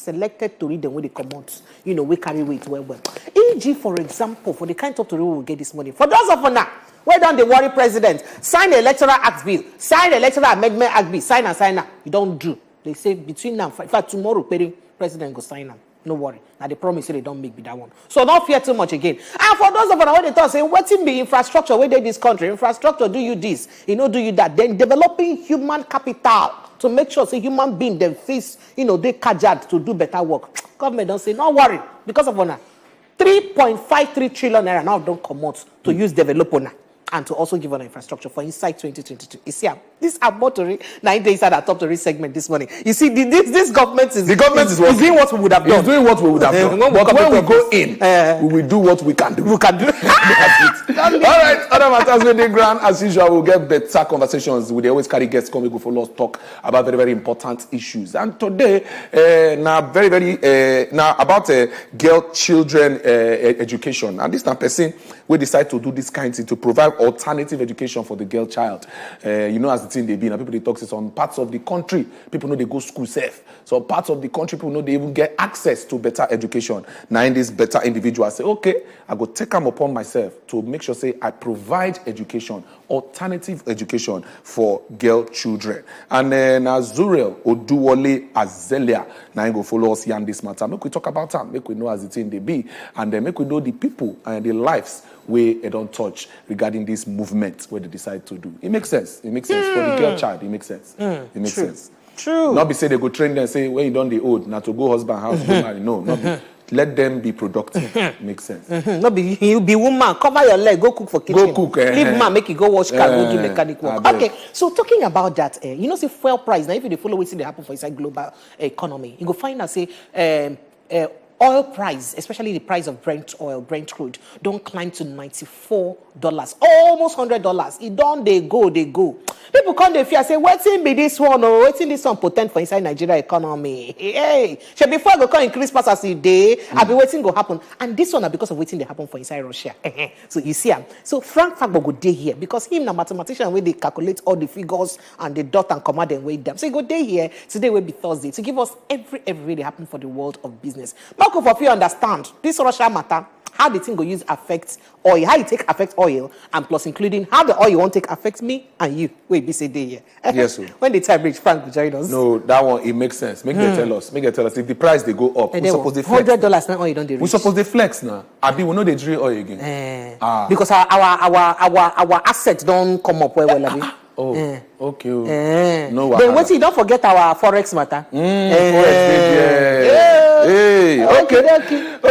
selected to read them when they come out. We carry weight well. E.g., for example, for the kind of story we will get this morning. For those of us now, where don't they worry president? Sign the Electoral Act Bill, sign the Electoral Amendment Act Bill, sign. You don't do. They say between now, in fact, tomorrow, president go sign them. No worry. Now they promise they don't make that one. So don't fear too much again. And for those of us when they talk, say, what's in the infrastructure where they this country? Infrastructure, do you this? Do you that? Then developing human capital to make sure say human being them face, they kajad to do better work. Government don't say, no worry. Because of honor. 3.53 trillion naira now don't come out to use developer and to also give an infrastructure for inside 2022. You see, this Abotori, 9 days at our top to read segment this morning. You see, this government is doing what we would have done. It's doing what we would have done. But when we go in, we will do what we can do. We can do. All right, other matters with the ground. As usual, we'll get better conversations. We always carry guests coming go for us talk about very, very important issues. And today, now about girl children education. And this now person we decide to do this kind of thing to provide alternative education for the girl child. As the thing they be, now people they talk to some parts of the country, people know they go school safe. So parts of the country, people know they even get access to better education. Now in this better individual, I say, okay, I go take them upon myself to make sure say I provide education, alternative education for girl children. And then Azuriel Oduwole Azelia, now I go follow us here on this matter. Make we talk about them, make we know as the thing they be, and then make we know the people and the lives where they don't touch regarding this movement where they decide to do. It makes sense. It makes sense. For the girl child, it makes sense. It makes sense. True. Not be say they go train them and say, when you done the old, not to go husband house, go marry. No, not be. Let them be productive. Makes sense. Not be you be woman, cover your leg, go cook for kitchen. Go cook. Leave man, make you go wash car, go do mechanic work. Okay, so talking about that, say fuel price. Now, if you follow what's in the happen for inside global economy, you go find out say oil price, especially the price of Brent oil, Brent crude, don't climb to $94, almost $100. It don't they go. People come they fear say, what's in be this one or what's in this one potent for inside Nigeria economy? Hey, before I go come increase pass as a day, I'll be waiting go happen. And this one are because of waiting they happen for inside Russia. So you see, so Frank Fagbo go day here because him na mathematician where they calculate all the figures and the dot and comma and weigh them. So he go day here today will be Thursday to give us every way they happen for the world of business. Marco, for you understand this Russia matter, how the thing go use affect oil, how it take affect oil, and plus including how the oil won't take affect me and you. Wait, be say day here. Yes, sir. When the time reach, Frank will join us. No, that one it makes sense. Make them tell us. If the price they go up, we suppose they flex. $100 now oil don't they reach. We suppose they flex now. Abi we know they drill oil again. Because our assets don't come up well. Abi. Okay. No. Then what you don't forget our forex matter. Forex,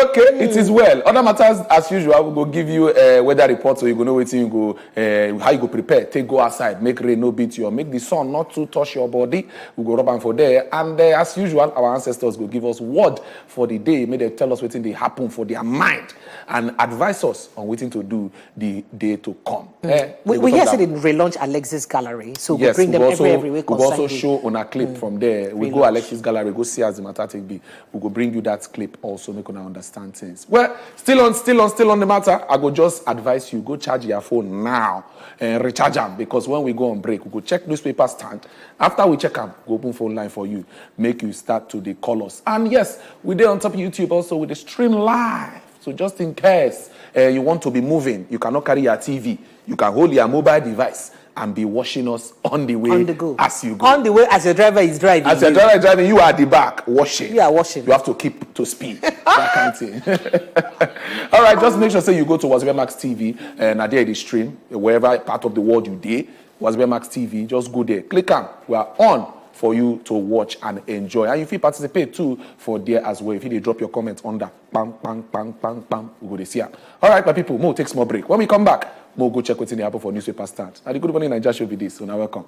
Okay. It is well. Other matters, as usual, we go give you a weather report so you go know what you go, how you go prepare. Take go outside, make rain no beat you, or make the sun not to touch your body. We go rub and for there, and as usual, our ancestors go give us word for the day. May they tell us what they happen for their mind and advise us on what to do the day to come. We hear say they relaunch Alexis Gallery, so we bring them every week. We also show on a clip from there. We go Alexis Gallery, go see as the matter take be. We go bring you that clip also, make you understand things. Well, still on the matter, I go just advise you, go charge your phone now and recharge them, because when we go on break, we go check newspaper stand. After we check them, go open phone line for you, make you start to call us. And yes, we there on top of YouTube also with the stream live. So just in case you want to be moving, you cannot carry your TV, you can hold your mobile device and be watching us on the way as you go. On the way as your driver is driving. As your driver is driving, you are at the back washing. You are washing. You have to keep to speed. That kind of thing. All right, just make sure you go to Wazobia Max TV and there the stream, wherever part of the world you did. Wazobia Max TV, just go there. Click on. We are on for you to watch and enjoy. And if you participate too for there as well, if you drop your comments under, bang, bang, bang, bang, bang, we go to see. All right, my people, Mo, take small break. When we come back, Mo go check what's in the apple for newspaper stand. And the Good Morning Naija show be this, so now welcome.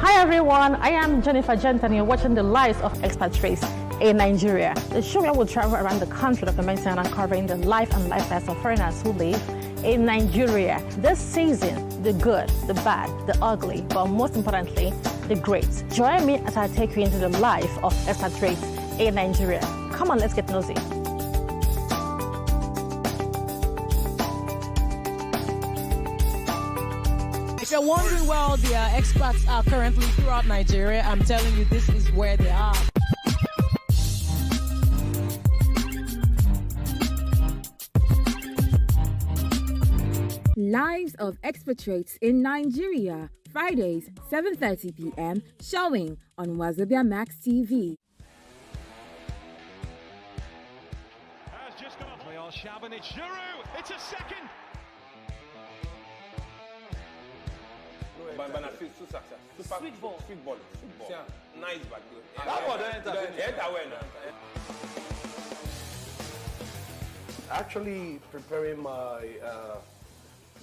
Hi everyone, I am Jennifer Gent and you're watching the lives of expatriates in Nigeria. The show where we'll travel around the country documenting and uncovering the life and lifestyles of foreigners who live in Nigeria. This season, the good, the bad, the ugly, but most importantly, the great. Join me as I take you into the life of expatriates in Nigeria. Come on, let's get nosy. If you're wondering where all the expats are currently throughout Nigeria, I'm telling you, this is where they are. Lives of Expatriates in Nigeria, Fridays, 7:30 p.m., showing on Wazobia Max TV. Has just gone off. They are Shaban, it's Giroud, it's a second. Sweet ball. Nice back. Actually preparing my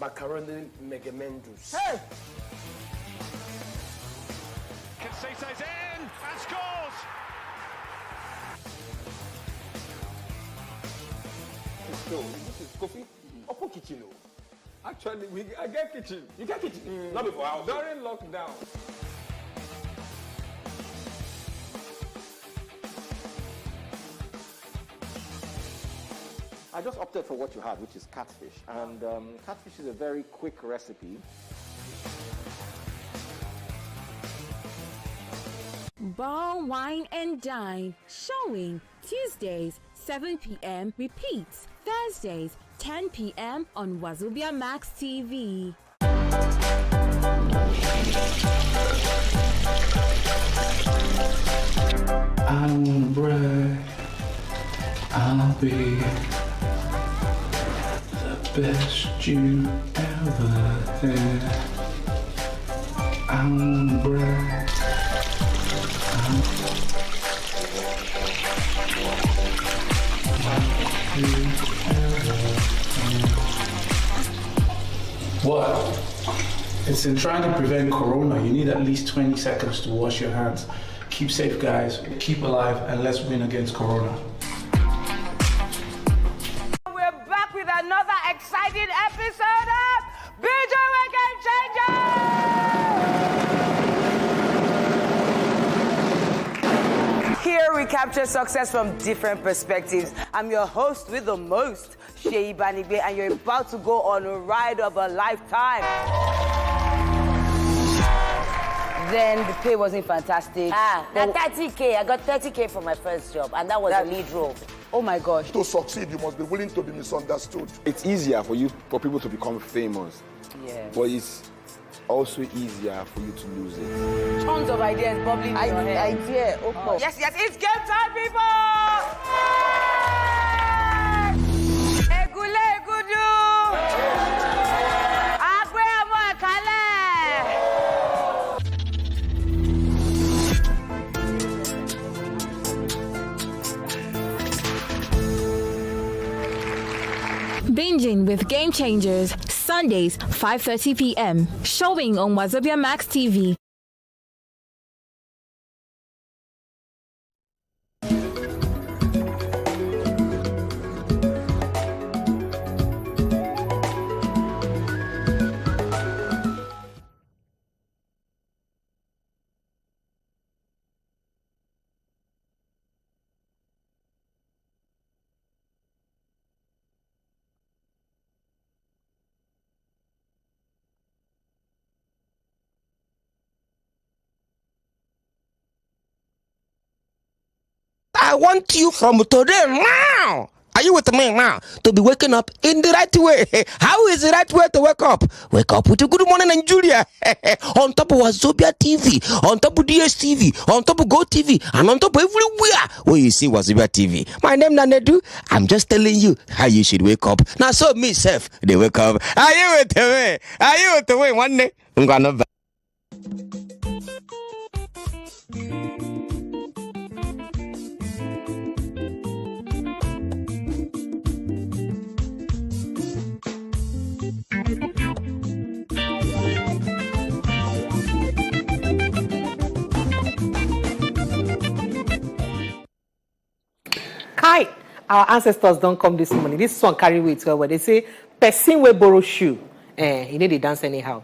macaroni megamendus. Hey! Conceição's in and scores! This is coffee. Open kitchen. Actually, I get kitchen. You get kitchen? Not before house. During lockdown. I just opted for what you had, which is catfish. And catfish is a very quick recipe. Ball, Wine and Dine, showing Tuesdays, 7 p.m., repeats Thursdays, 10 p.m. on Wazobia Max TV. I'm bright, I'll be the best you ever had. I'm bright, What? It's in trying to prevent corona. You need at least 20 seconds to wash your hands. Keep safe, guys. Keep alive, and let's win against corona. We're back with another exciting episode of Gudu Game Changer! Here we capture success from different perspectives. I'm your host with the most, Sheyi Banigbe, and you're about to go on a ride of a lifetime. Then the pay wasn't fantastic. That 30K, I got 30K for my first job, and that was a lead role. Oh my gosh. To succeed, you must be willing to be misunderstood. It's easier for people to become famous. Yeah. But it's also easier for you to lose it. Tons of ideas bubbling in your head. Oh. Yes, it's game time, people! Egule, Gudu! Agbe, Amo, Ekale! Binging with Game Changers, Sundays, 5:30 p.m., showing on Wazobia Max TV. I want you from today now. Are you with me now? To be waking up in the right way. How is the right way to wake up? Wake up with a good morning Nigeria. On top of Wazobia TV, on top of DSTV, on top of Go TV, and on top of everywhere where you see Wazobia TV. My name is Nanedu. I'm just telling you how you should wake up. Now, so me, self, they wake up. Are you with me? Are you with me? One day, I'm gonna. Kai, our ancestors don't come this morning. This one carry weight well, where they say, person will borrow shoe. You know they dance anyhow.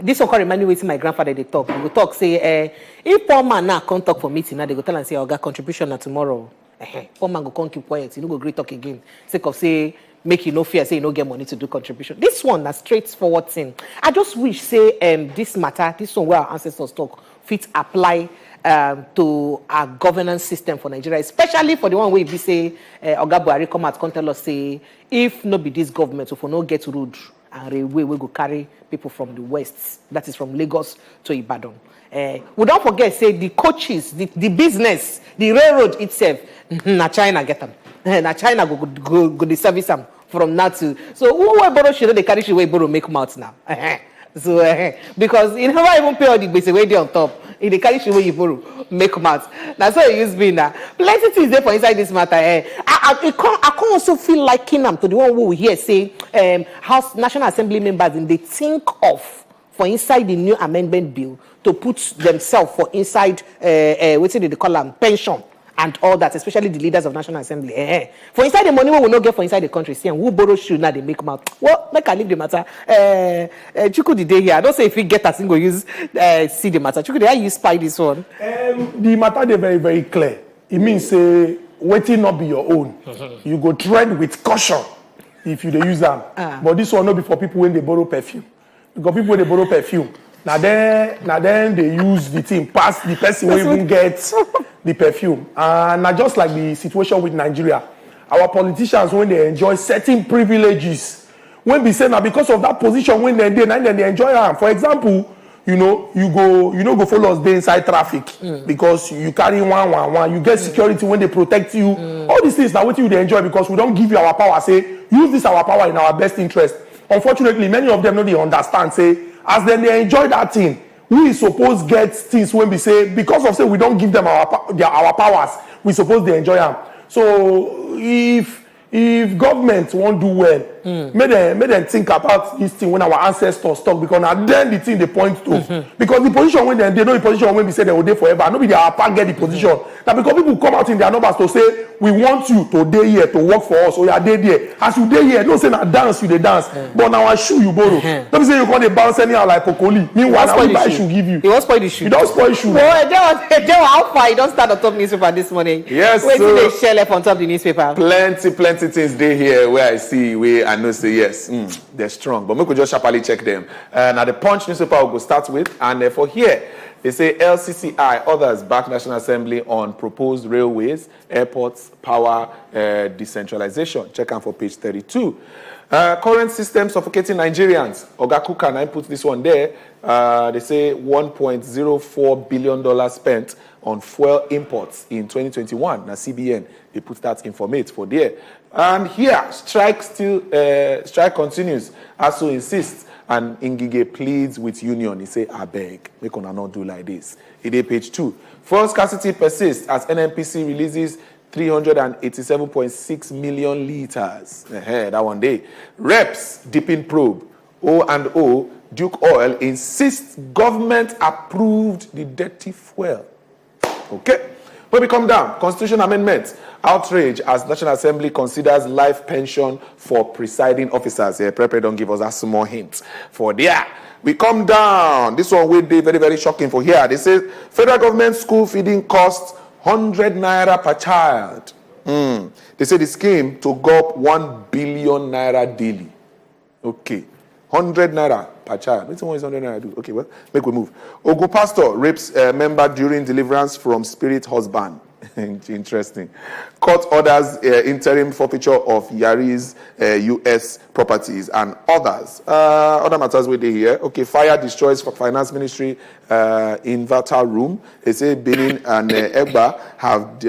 This one can remind me with my grandfather they talk. He will talk, say, if poor man now can't talk for meeting, now they go tell and say, I got contribution now tomorrow. Poor man go keep quiet, you know go great talk again. Sake of say, make you no fear, say you no get money to do contribution. This one, a straightforward thing. I just wish say this matter, this one where our ancestors talk, fit apply to our governance system for Nigeria, especially for the one where we say Oga Buhari come out and tell us say if no be this government, if we no get road and railway, we go carry people from the west, that is from Lagos to Ibadan. We don't forget say the coaches, the business, the railroad itself, na China get them. Na China go the service them from now to so who will borrow shit they carry shit way borrow make mouth now. So because you never even pay all the basic way they on top. In the carry shit way you borrow make mouth. That's why it used be now. Plenty things there for inside this matter. I can't also feel liking them to the one who we hear say House National Assembly members and they think of for inside the new amendment bill to put themselves for inside what they call them pension and all that, especially the leaders of National Assembly. For inside the money we will not get for inside the country. See, and who borrow shoe now they make mouth. Well, make I leave the matter. Chuku the day here. I don't say if we get a single use see the matter. Chuku, how you spy this one? The matter they very, very clear. It means say waiting not be your own. You go tread with caution if you they use them. But this one not be for people when they borrow perfume. Because people when they borrow perfume. Now then they use the thing past the person who even gets the perfume. And not just like the situation with Nigeria. Our politicians, when they enjoy certain privileges, when we say now because of that position when they enjoy them. For example, you go follow us there inside traffic because you carry one. You get security when they protect you. All these things now what you they enjoy because we don't give you our power. Say use this our power in our best interest. Unfortunately, many of them don't understand. Say as then they enjoy that thing, we suppose get things when we say because of say we don't give them our powers, we suppose they enjoy them. So if government won't do well, may them think about this thing when our ancestors talk because now then the thing they point to because the position when they know the position when we say they will day forever, nobody their part get the position. Now because people come out in their numbers to say we want you to day here to work for us or you are day there. As you day here, don't say now dance you they dance, but now I shoe you borrow. Don't say you can't bounce anyhow like Pokoli. Meanwhile, now we buy shoe give you. He won't spoil the shoe. You don't spoil shoe. Well, they were how far. You don't start on top newspaper this morning. Yes, where did they share left on top the newspaper? Plenty things they here where I see where I know say yes, they're strong. But we could just sharply check them. Now the Punch newspaper will go start with, and for here they say LCCI others back National Assembly on proposed railways, airports, power, decentralization. Check out for page 32. Current system suffocating Nigerians. Oga Kuka I put this one there. They say $1.04 billion spent on fuel imports in 2021. Now CBN they put that informate for there. And here strike continues. ASU insists and Ngige pleads with union. He say, I beg, we cannot do like this. It is page 2. Fuel scarcity persists as NNPC releases 387.6 million liters. That one day. Reps dipping probe. O&O Duke Oil insists government approved the dirty fuel. Okay. When we come down, Constitution Amendment, outrage as National Assembly considers life pension for presiding officers. Prepare don't give us a small hint for there. We come down. This one will be very, very shocking for here. They say federal government school feeding costs 100 naira per child. They say the scheme to go up 1 billion naira daily. Okay. 100 naira per child. Which one is 100 naira do? Okay, well, make we move. Ogu pastor rapes a member during deliverance from spirit husband. Interesting. Court orders interim forfeiture of Yari's U.S. properties and others. Other matters where they here. Okay, fire destroys finance ministry inverter room. They say Benin and Egba have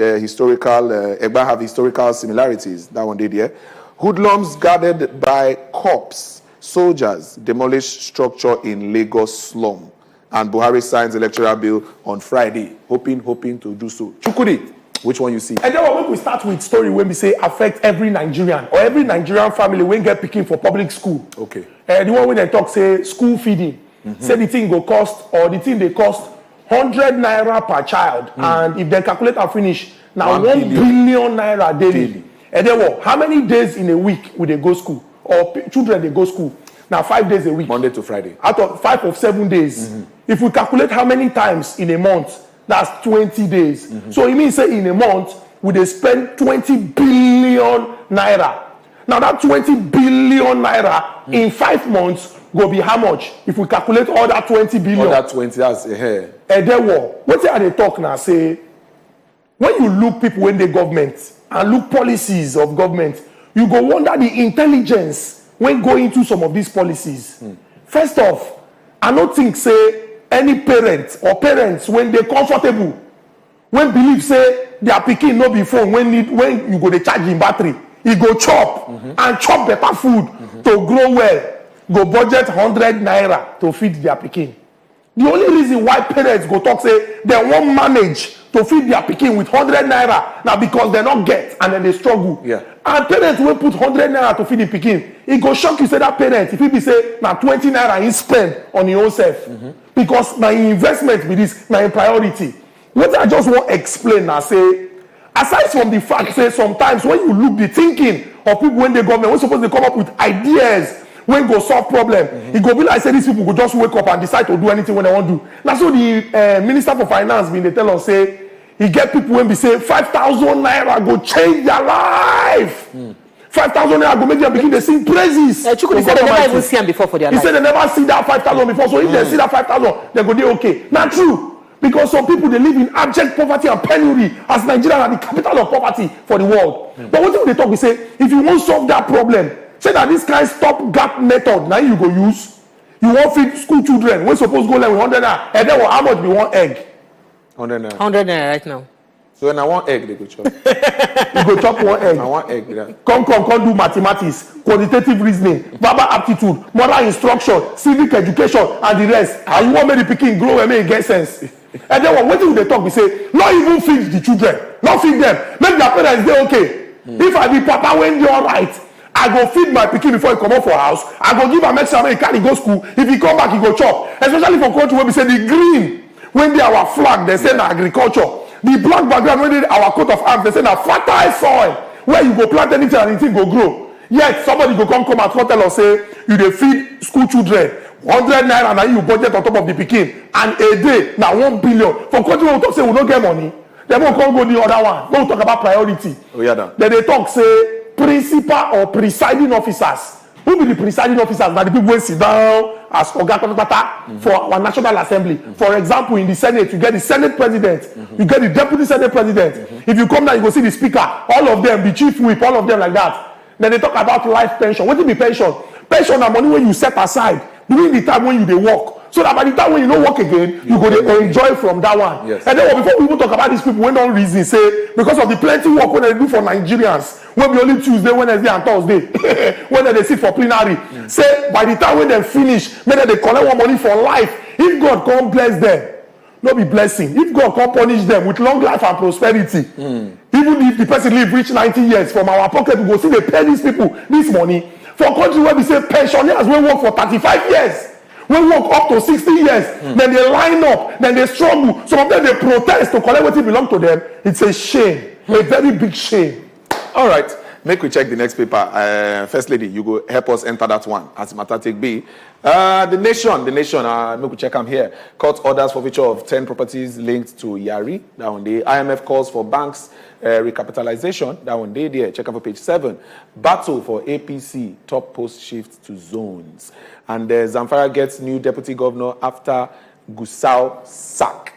historical similarities. That one did here. Hoodlums guarded by cops. Soldiers demolish structure in Lagos slum. And Buhari signs electoral bill on Friday, hoping to do so. Chukudi, which one you see? And then when we start with story when we say affect every Nigerian or every Nigerian family when get picking for public school. Okay. The one when they talk say school feeding, say the thing go cost or the thing they cost 100 naira per child, and if they calculate and finish, now 1 billion naira daily. And then what? How many days in a week would they go school? Or children they go school? Now 5 days a week. Monday to Friday. Out of 5 of 7 days. If we calculate how many times in a month, that's 20 days. So it means say in a month, we they spend 20 billion naira. Now that 20 billion naira in 5 months go be how much? If we calculate all that 20 billion. All that 20, that's a hair. And then what they talk now say, when you look people in the government and look policies of government, you go wonder the intelligence when going into some of these policies. First off, I don't think say any parent or parents when they're comfortable, when believe say their pikin no be phone when you go to charge in battery, he go chop and chop better food to grow well, go budget 100 naira to feed their pikin. The only reason why parents go talk say they won't manage to feed their pikin with 100 naira now because they not get and then they struggle. And parents will put 100 naira to feed the pikin. It go shock you say that parent if he be say now 20 naira he spend on your own self because my investment with this my priority. What I just want to explain now say, aside from the fact say sometimes when you look the thinking of people when they government, when supposed to come up with ideas when go solve problem, it go be like say these people go just wake up and decide to do anything when they want to do. That's what the Minister for Finance been they tell us say he get people when be say 5,000 naira go change their life. 5,000 naira go make them begin to sing praises. He said they never even see them before for their life. He said they never see that 5,000 before. So if they see that 5,000, they go, they okay. Not true. Because some people, they live in abject poverty and penury as Nigeria are the capital of poverty for the world. But what if they talk, we say, if you want to solve that problem, say that this kind of stop-gap method, now you go use. You won't feed school children. We're supposed to go like 100 naira. And then how much we want egg? 100 naira. 100 naira right now. So when I want egg, they go chop. You go chop 1 egg. I want egg. Yeah. Come do mathematics, quantitative reasoning, verbal aptitude, moral instruction, civic education, and the rest. And you want me the pikin grow and make it get sense. And then what do they talk? We say, not even feed the children, not feed them. Make their parents they okay. If I be papa when you're right, I go feed my pikin before he come out for house. I go give him extra money, he carry go school. If he come back, he go chop. Especially for country where we say the green, when they our flag, they say na agriculture. The black background, when they our coat of arms, they say na fertile soil. Where you go plant anything and anything go grow. Yet somebody go come and tell us say you dey feed school children 100 naira na you budget on top of the pikin and a day na 1 billion. For country wey we talk say we no get money, dem won't come go the other one. When we talk about priority, then they talk say principal or presiding officers. Who be the presiding officers? Now the people wey sit down as oga patapata for our National Assembly. For example, in the Senate, you get the Senate President, you get the Deputy Senate President. If you come now, you go see the Speaker. All of them, the Chief Whip, all of them like that. Then they talk about life pension. What is the pension? Pension na money when you set aside during the time when you dey work. So that by the time when you don't work again, you go to enjoy from that one. Yes. And then before we even talk about these people, when don't reason say because of the plenty work when they do for Nigerians, when we only Tuesday, Wednesday, and Thursday, when they sit for plenary, say by the time when they finish, maybe they collect one money for life. If God come bless them, no be blessing. If God come punish them with long life and prosperity, even if the person live reach 90 years from our pocket, we go see they pay these people this money. For country where we say pensioners will work for 35 years. We work up to 60 years, then they line up, then they struggle. Some of them they protest to collect what belongs to them. It's a shame, a very big shame. All right, make we check the next paper. First lady, you go help us enter that one as matter take be. The nation, make we check them here. Court orders forfeiture of 10 properties linked to Yari. That one day. IMF calls for banks recapitalization. That one day there. Check out for page 7. Battle for APC. Top post shift to zones. And Zamfara gets new deputy governor after Gusau sack.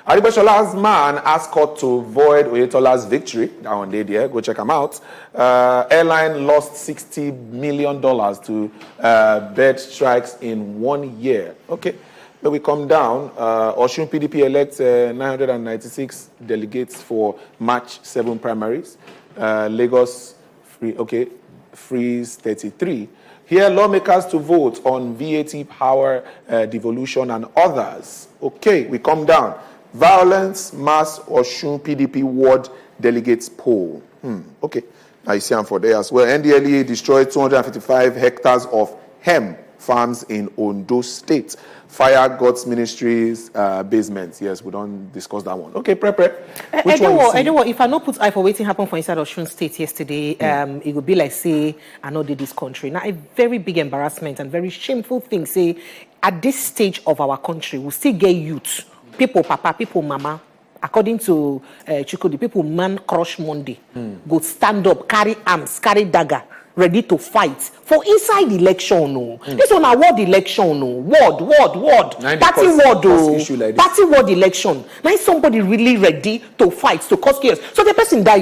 Aribashola's man asked court to void Oyetola's victory. That one day there. Go check them out. Airline lost $60 million to bird strikes in 1 year. Okay. But we come down. Osun PDP elects 996 delegates for March 7 primaries. Lagos frees 33. Here, lawmakers to vote on VAT power devolution and others. Okay, we come down. Violence, mass Osun PDP ward delegates poll. Okay, now you see them for there as well. NDLEA destroyed 255 hectares of hemp farms in Ondo State. Fire God's Ministries basement. Yes, we don't discuss that one. Okay, Prepare. I don't know. If I not put eye for waiting happen for inside Osun State yesterday, it would be like say I know this country. Now a very big embarrassment and very shameful thing. Say at this stage of our country, we still get youth, people, papa, people, mama. According to Chico, the people man crush Monday, go stand up, carry arms, carry dagger, ready to fight for inside the election. No, this one a word election. No, word, party word. Like party word election. Now somebody really ready to fight to cause chaos. So the person die.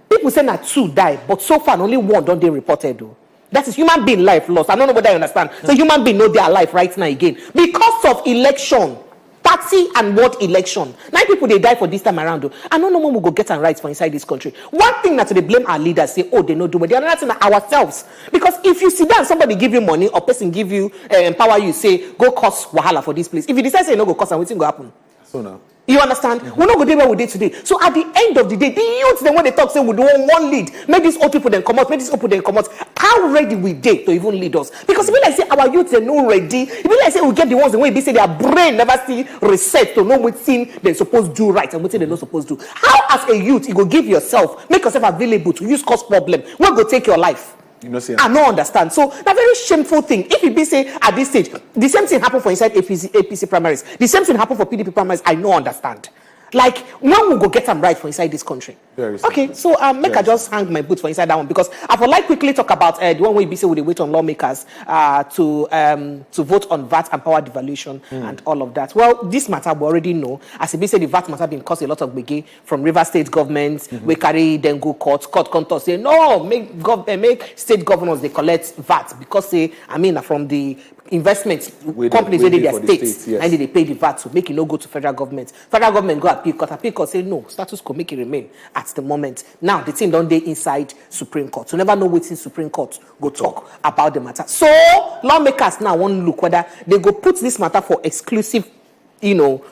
People say that 2 die, but so far only 1 don't they reported. Though. That is human being life lost. I don't know whether I understand. So human being know they are alive right now again because of election. Party and word election. 9 people they die for this time around. Though. I don't know when we go get and rights for inside this country. One thing that they blame our leaders, say, oh, they don't do it. The other thing ourselves. Because if you sit down, somebody give you money or person give you empower you, say, go cause wahala for this place. If you decide say no go cause and what's going to happen? So now. You understand? We're not going to do what we did today. So at the end of the day, the youth, then when they talk, say we do one lead. Make these old people then come out. Make these old people then come out. How ready we did to even lead us? Because if we like say our youth they're not ready, if we like say we get the ones the way they say their brain never still reset to know what thing they're supposed to do right and what thing they're not supposed to do. How as a youth you go give yourself, make yourself available to use cause problem? What go take your life? You know, I don't understand. So that's a very shameful thing. If it be say at this stage, the same thing happened for inside APC primaries. The same thing happened for PDP primaries. I don't understand. Like, when we go get them right for inside this country? Okay, so make I just hang my boots for inside that one because I would like quickly talk about the one where we say we wait on lawmakers to vote on VAT and power devaluation and all of that. Well, this matter we already know. As it be said, the VAT matter been caused a lot of biggie from River State government. We carry then go court contours say no, make state governors they collect VAT because from the investment companies where they their states and they pay the VAT to make it no go to federal government. Federal government go appeal court say no, status quo make it remain at the moment. Now the thing don't they inside Supreme Court. You never know what's in Supreme Court go talk about the matter. So lawmakers now want to look whether they go put this matter for exclusive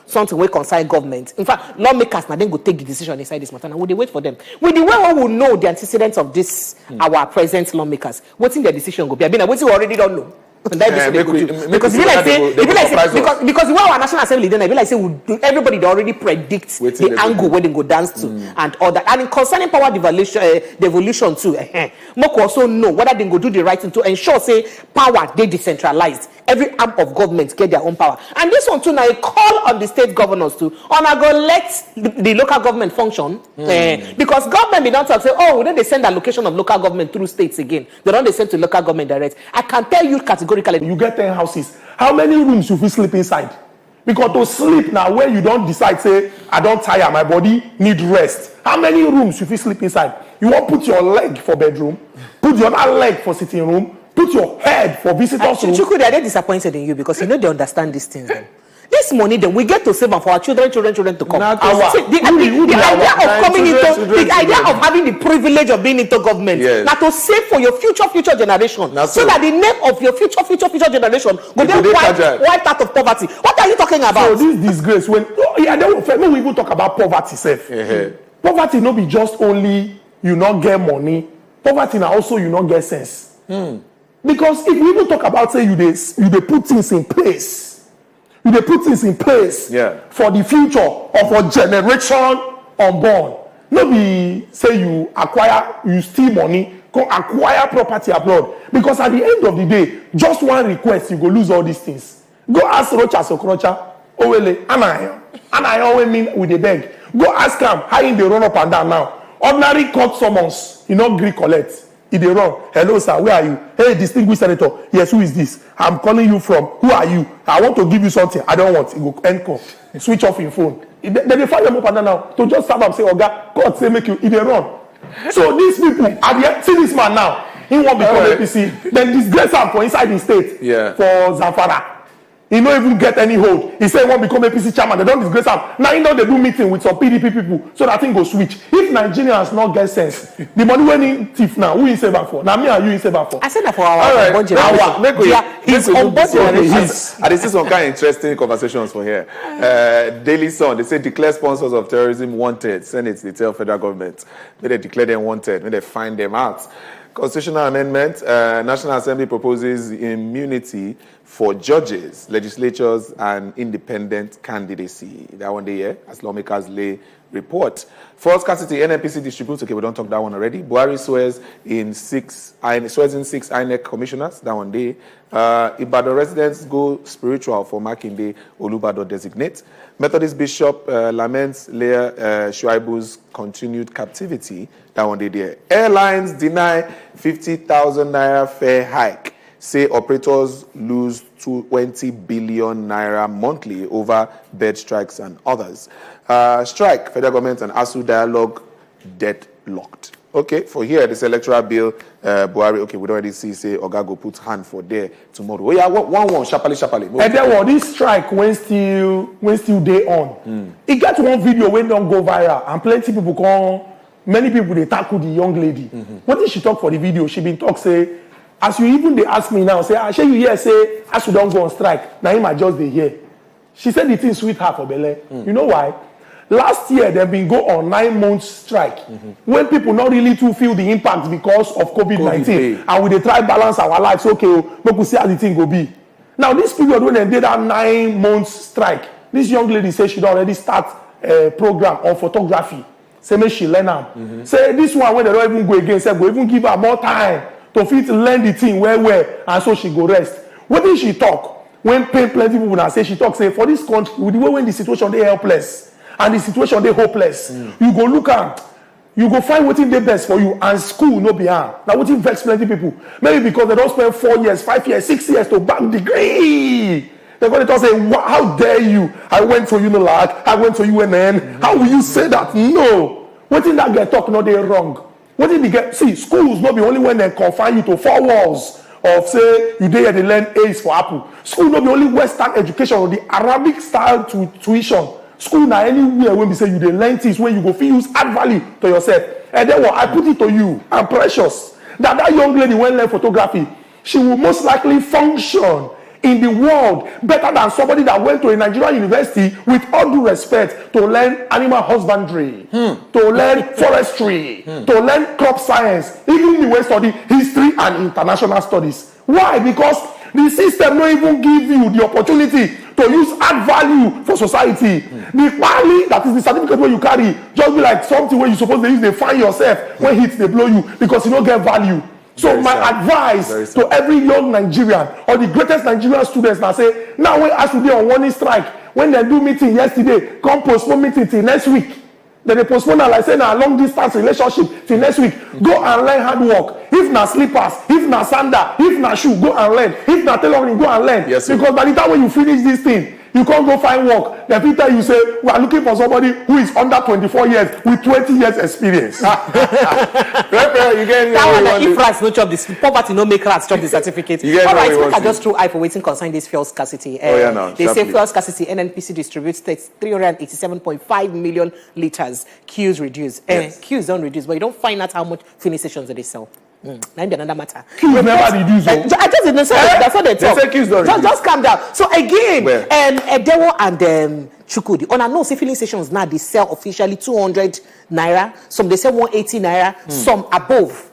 something we concern government. In fact, lawmakers now then go take the decision inside this matter. Now would they wait for them? With the way we will know the antecedents of this our present lawmakers, what's in their decision go be? I mean, what you already don't know. Because the way our National Assembly then I be like say everybody already predicts the angle where they go dance to and all that. And in concerning power devolution too, Moko also know whether they go do the right thing to ensure say power they decentralized. Every arm of government get their own power. And this one too now a call on the state governors too. On I go let the local government function because government be not talk say then they send allocation of local government through states again. They don't they send to local government direct. I can tell you categorically. You get 10 houses. How many rooms you will sleep inside? Because to sleep now where you don't decide say I don't tire, my body need rest. How many rooms you will sleep inside? You won't put your leg for bedroom, put your other leg for sitting room, put your head for visitors room. Chukwudi, are they disappointed in you because they understand these things then? This money then we get to save for our children to come. The idea of having the privilege of being into government now to save for your future generation so that the name of your future generation will then wipe out of poverty. What are you talking about? So this disgrace when we even talk about poverty self. Poverty not be just only you not get money. Poverty now also you not get sense. Because if we even talk about say you they put things in place. You they put things in place for the future of a generation unborn. No be say you steal money, go acquire property abroad. Because at the end of the day, just one request, you go lose all these things. Go ask Rocha Sokrocha, Owele, Anayo we mean with the beg. Go ask him how in they run up and down now. Ordinary court summons, Greek collect. If they run, hello sir, where are you? Hey, distinguished senator, yes, who is this? I'm calling you from, who are you? I want to give you something, I don't want. You go end call, switch off your phone. Then they find them up and down now, to just start up say, Oga, God say make you, if they run. So these people, see this man now, he won't become APC, then disgrace him for inside the state, for Zamfara. He don't even get any hold. He say he won't become APC chairman. They don't disgrace him. Now he know they do meeting with some PDP people so that thing go switch. If Nigerians not get sense, the money when he thief now, who is saving for? Now me and you is saving for. I said that for our budget. He's on budget. And this is some kind of interesting conversations for here. Daily Sun, they say declare sponsors of terrorism wanted. Senate, they tell federal government. May they declare them wanted. May they find them out. Constitutional amendment. National Assembly proposes immunity for judges, legislatures, and independent candidacy. That one day, yeah, as lawmakers lay report. For scarcity, NNPC distributes. Okay, we don't talk that one already. Buhari swears in six INEC commissioners. That one day. Ibadan residents go spiritual for Makinde Olubado designate. Methodist Bishop laments Leah Shuaibu's continued captivity. That one day there. Airlines deny 50,000 naira fare hike. Say operators lose 20 billion naira monthly over bed strikes and others. Strike, federal government and ASU dialogue deadlocked. Okay, for here, this electoral bill, Buhari, okay, we don't already see, say, Ogago put hand for there tomorrow. Oh, yeah, one, sharply. And then this strike when still day on. It got one video when don't go viral, and plenty people come, many people, they tackle the young lady. What did she talk for the video? She been talk, say, as you even they ask me now, say, I share you here, say, as you don't go on strike, now him I just they hear. She said the thing sweet her for Bele. You know why? Last year, they've been go on 9 months strike when people not really to feel the impact because of COVID-19. And we they try balance our lives, okay, but we see how the thing go be. Now, this period when they did that 9 months strike, this young lady says she already start a program on photography. Say, make she learn them. Say, this one, when they don't even go again, say, go even give her more time to fit learn the thing well, and so she go rest. What did she talk? When plenty people now say, she talk, say, for this country, with the way when the situation, they helpless. And the situation they hopeless. You go look at, you go find what they best for you, and school no behind. Now what vex plenty people? Maybe because they don't spend 4 years, 5 years, 6 years to back degree. They're going to say, how dare you? I went to Unilag, I went to UNN. How will you say that? No. What did that get talk? No, they're wrong. What did they get? See, schools not be only when they confine you to 4 walls of say you there they learn A's for Apple. School not be only Western education or the Arabic style tuition. School now anywhere when we say you they learn things when you go feel use add value to yourself. And then what I put it to you, I'm precious. That young lady when learn photography, she will most likely function in the world better than somebody that went to a Nigerian university with all due respect to learn animal husbandry, to learn forestry, to learn crop science, even the way study history and international studies. Why? Because the system don't even give you the opportunity to use add value for society. The quality that is the certificate where you carry just be like something where you supposed to use they find yourself when hits they blow you because you don't get value. So my advice to every young Nigerian or the greatest Nigerian students now say, now when I should be on warning strike, when they do meeting yesterday, come postpone meeting till next week. Then they postpone like say a long distance relationship till next week. Go and learn hard work. If na slippers, if na sandal, if na shoe, go and learn. If na tailoring, go and learn. Yes, because by the time when you finish this thing, you can't go find work. Then people you say, we are looking for somebody who is under 24 years with 20 years experience. You get that one, if rats no chop this, poverty no make rats chop the certificate. All right, we can just throw eye for waiting concern this fuel scarcity. They say fuel scarcity, NNPC distributes 387.5 million liters. Queues reduce. Queues don't reduce, but you don't find out how much filling stations that they sell. Now be another matter. Queues never reduce. I just didn't say that's what they talk. They say queues don't reduce. Just calm down. So again, Edewo and Chukudi, on a no filling stations now they sell officially 200 naira. Some they sell 180 naira. Some above.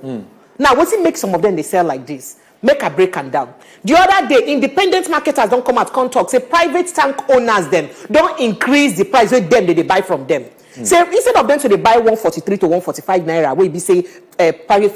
Now, what's it make some of them they sell like this? Make a break and down. The other day, independent marketers don't come out come talk. Say private tank owners them don't increase the price with them that they buy from them. So instead of them to they buy 143 to 145 naira, where we say private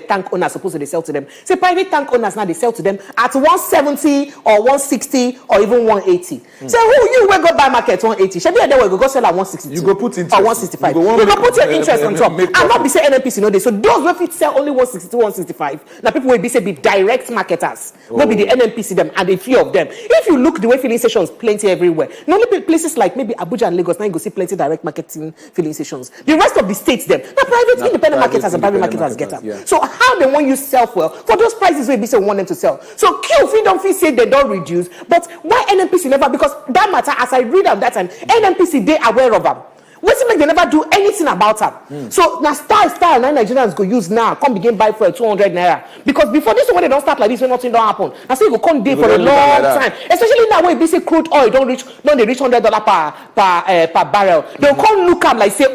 tank owners supposed to they sell to them. Say private tank owners now they sell to them at 170 or 160 or even 180. So who you will go buy market 180? Should be there we go sell at 160. You go put interest. Or 165. You go put your interest on top. And not be say NNPC no day. So those who fit sell only 160 165. Now people will be say be direct marketers. Not be the NNPC them and a few of them. If you look the way filling stations plenty everywhere. Not only places like maybe Abuja and Lagos now you go see plenty direct marketing filling stations. The rest of the states them, the private independent marketers and private marketers get them. Yeah. So how they want you sell well for those prices where BC want them to sell. So Q fee don't feel say they don't reduce, but why NNPC never? Because that matter as I read at that time, NNPC they aware of them. What's it make they never do anything about them? So now style now Nigerians go use now come begin buy for 200 naira because before this one they don't start like this when nothing don't happen. I say you go come there for a long time, especially now when BC crude oil don't they reach $100 per barrel. They'll come look at like say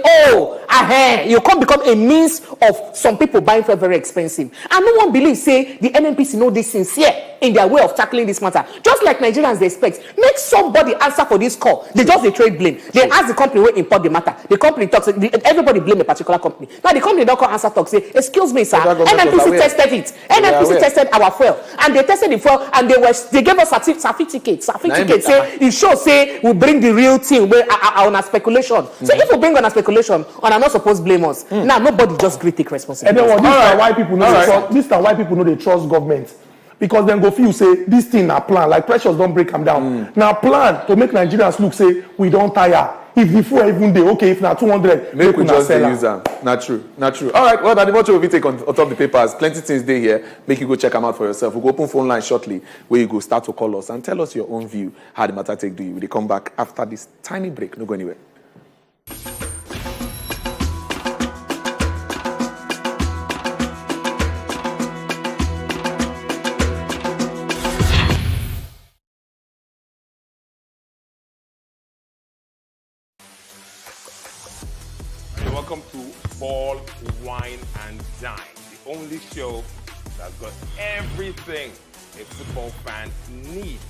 you can't become a means of some people buying fuel very expensive. And no one believes, say, the NNPC know this sincere in their way of tackling this matter. Just like Nigerians, they expect, make somebody answer for this call. They just they trade blame. They ask the company where import the matter. The company talks, everybody blame a particular company. Now the company don't call answer talk, say, excuse me, sir, NNPC tested it. NNPC tested our fuel. And they tested the fuel and they gave us certificates. Say, it shows, say, we bring the real thing on a speculation. So if we bring on a speculation, on are not supposed to blame us. Now nobody just take responsibility. And then this is why people know this is why people know they trust government. Because then go feel say this thing na plan, like pressures don't break them down. Now plan to make Nigerians look say we don't tire. If the fuel even day, okay, if na 200, make we just use them. Not true. All right, well, the much we take on top the papers. Plenty things there here. Make you go check them out for yourself. We'll go open phone line shortly where you go start to call us and tell us your own view how the matter take do you. They come back after this tiny break. No go anywhere. Welcome to Ball, Wine and Dine, the only show that's got everything a football fan needs.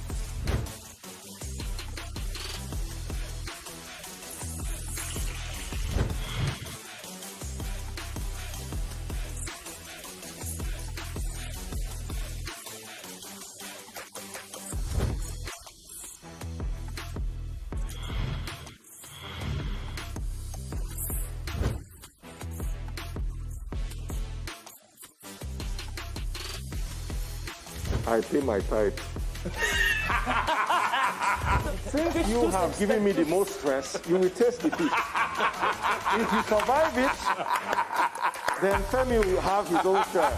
I pay my tithe. Since you have given me the most stress, you will taste the peach. If you survive it, then Femi will have his own share.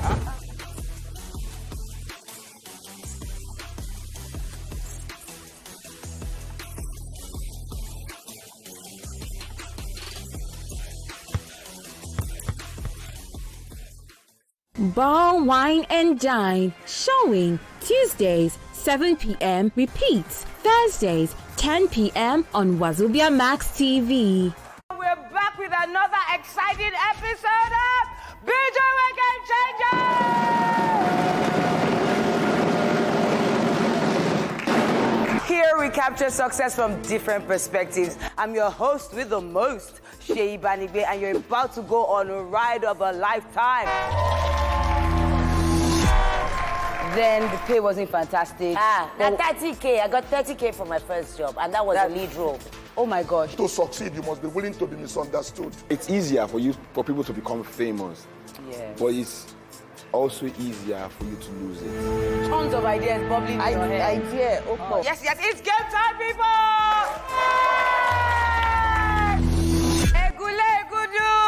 Ball, Wine and Dine, showing Tuesdays, 7 p.m. Repeats Thursdays, 10 p.m. on Wazobia Max TV. We're back with another exciting episode of Gudu Game Changer! Here we capture success from different perspectives. I'm your host with the most, Sheibanibe, and you're about to go on a ride of a lifetime. Then the pay wasn't fantastic. Now 30K. I got 30K for my first job, and that was the lead role. Oh my gosh. To succeed, you must be willing to be misunderstood. It's easier for people to become famous. Yeah. But it's also easier for you to lose it. Tons of ideas bubbling in your head. Idea. Oh. Yes, it's game time, people! Egule, Gudu!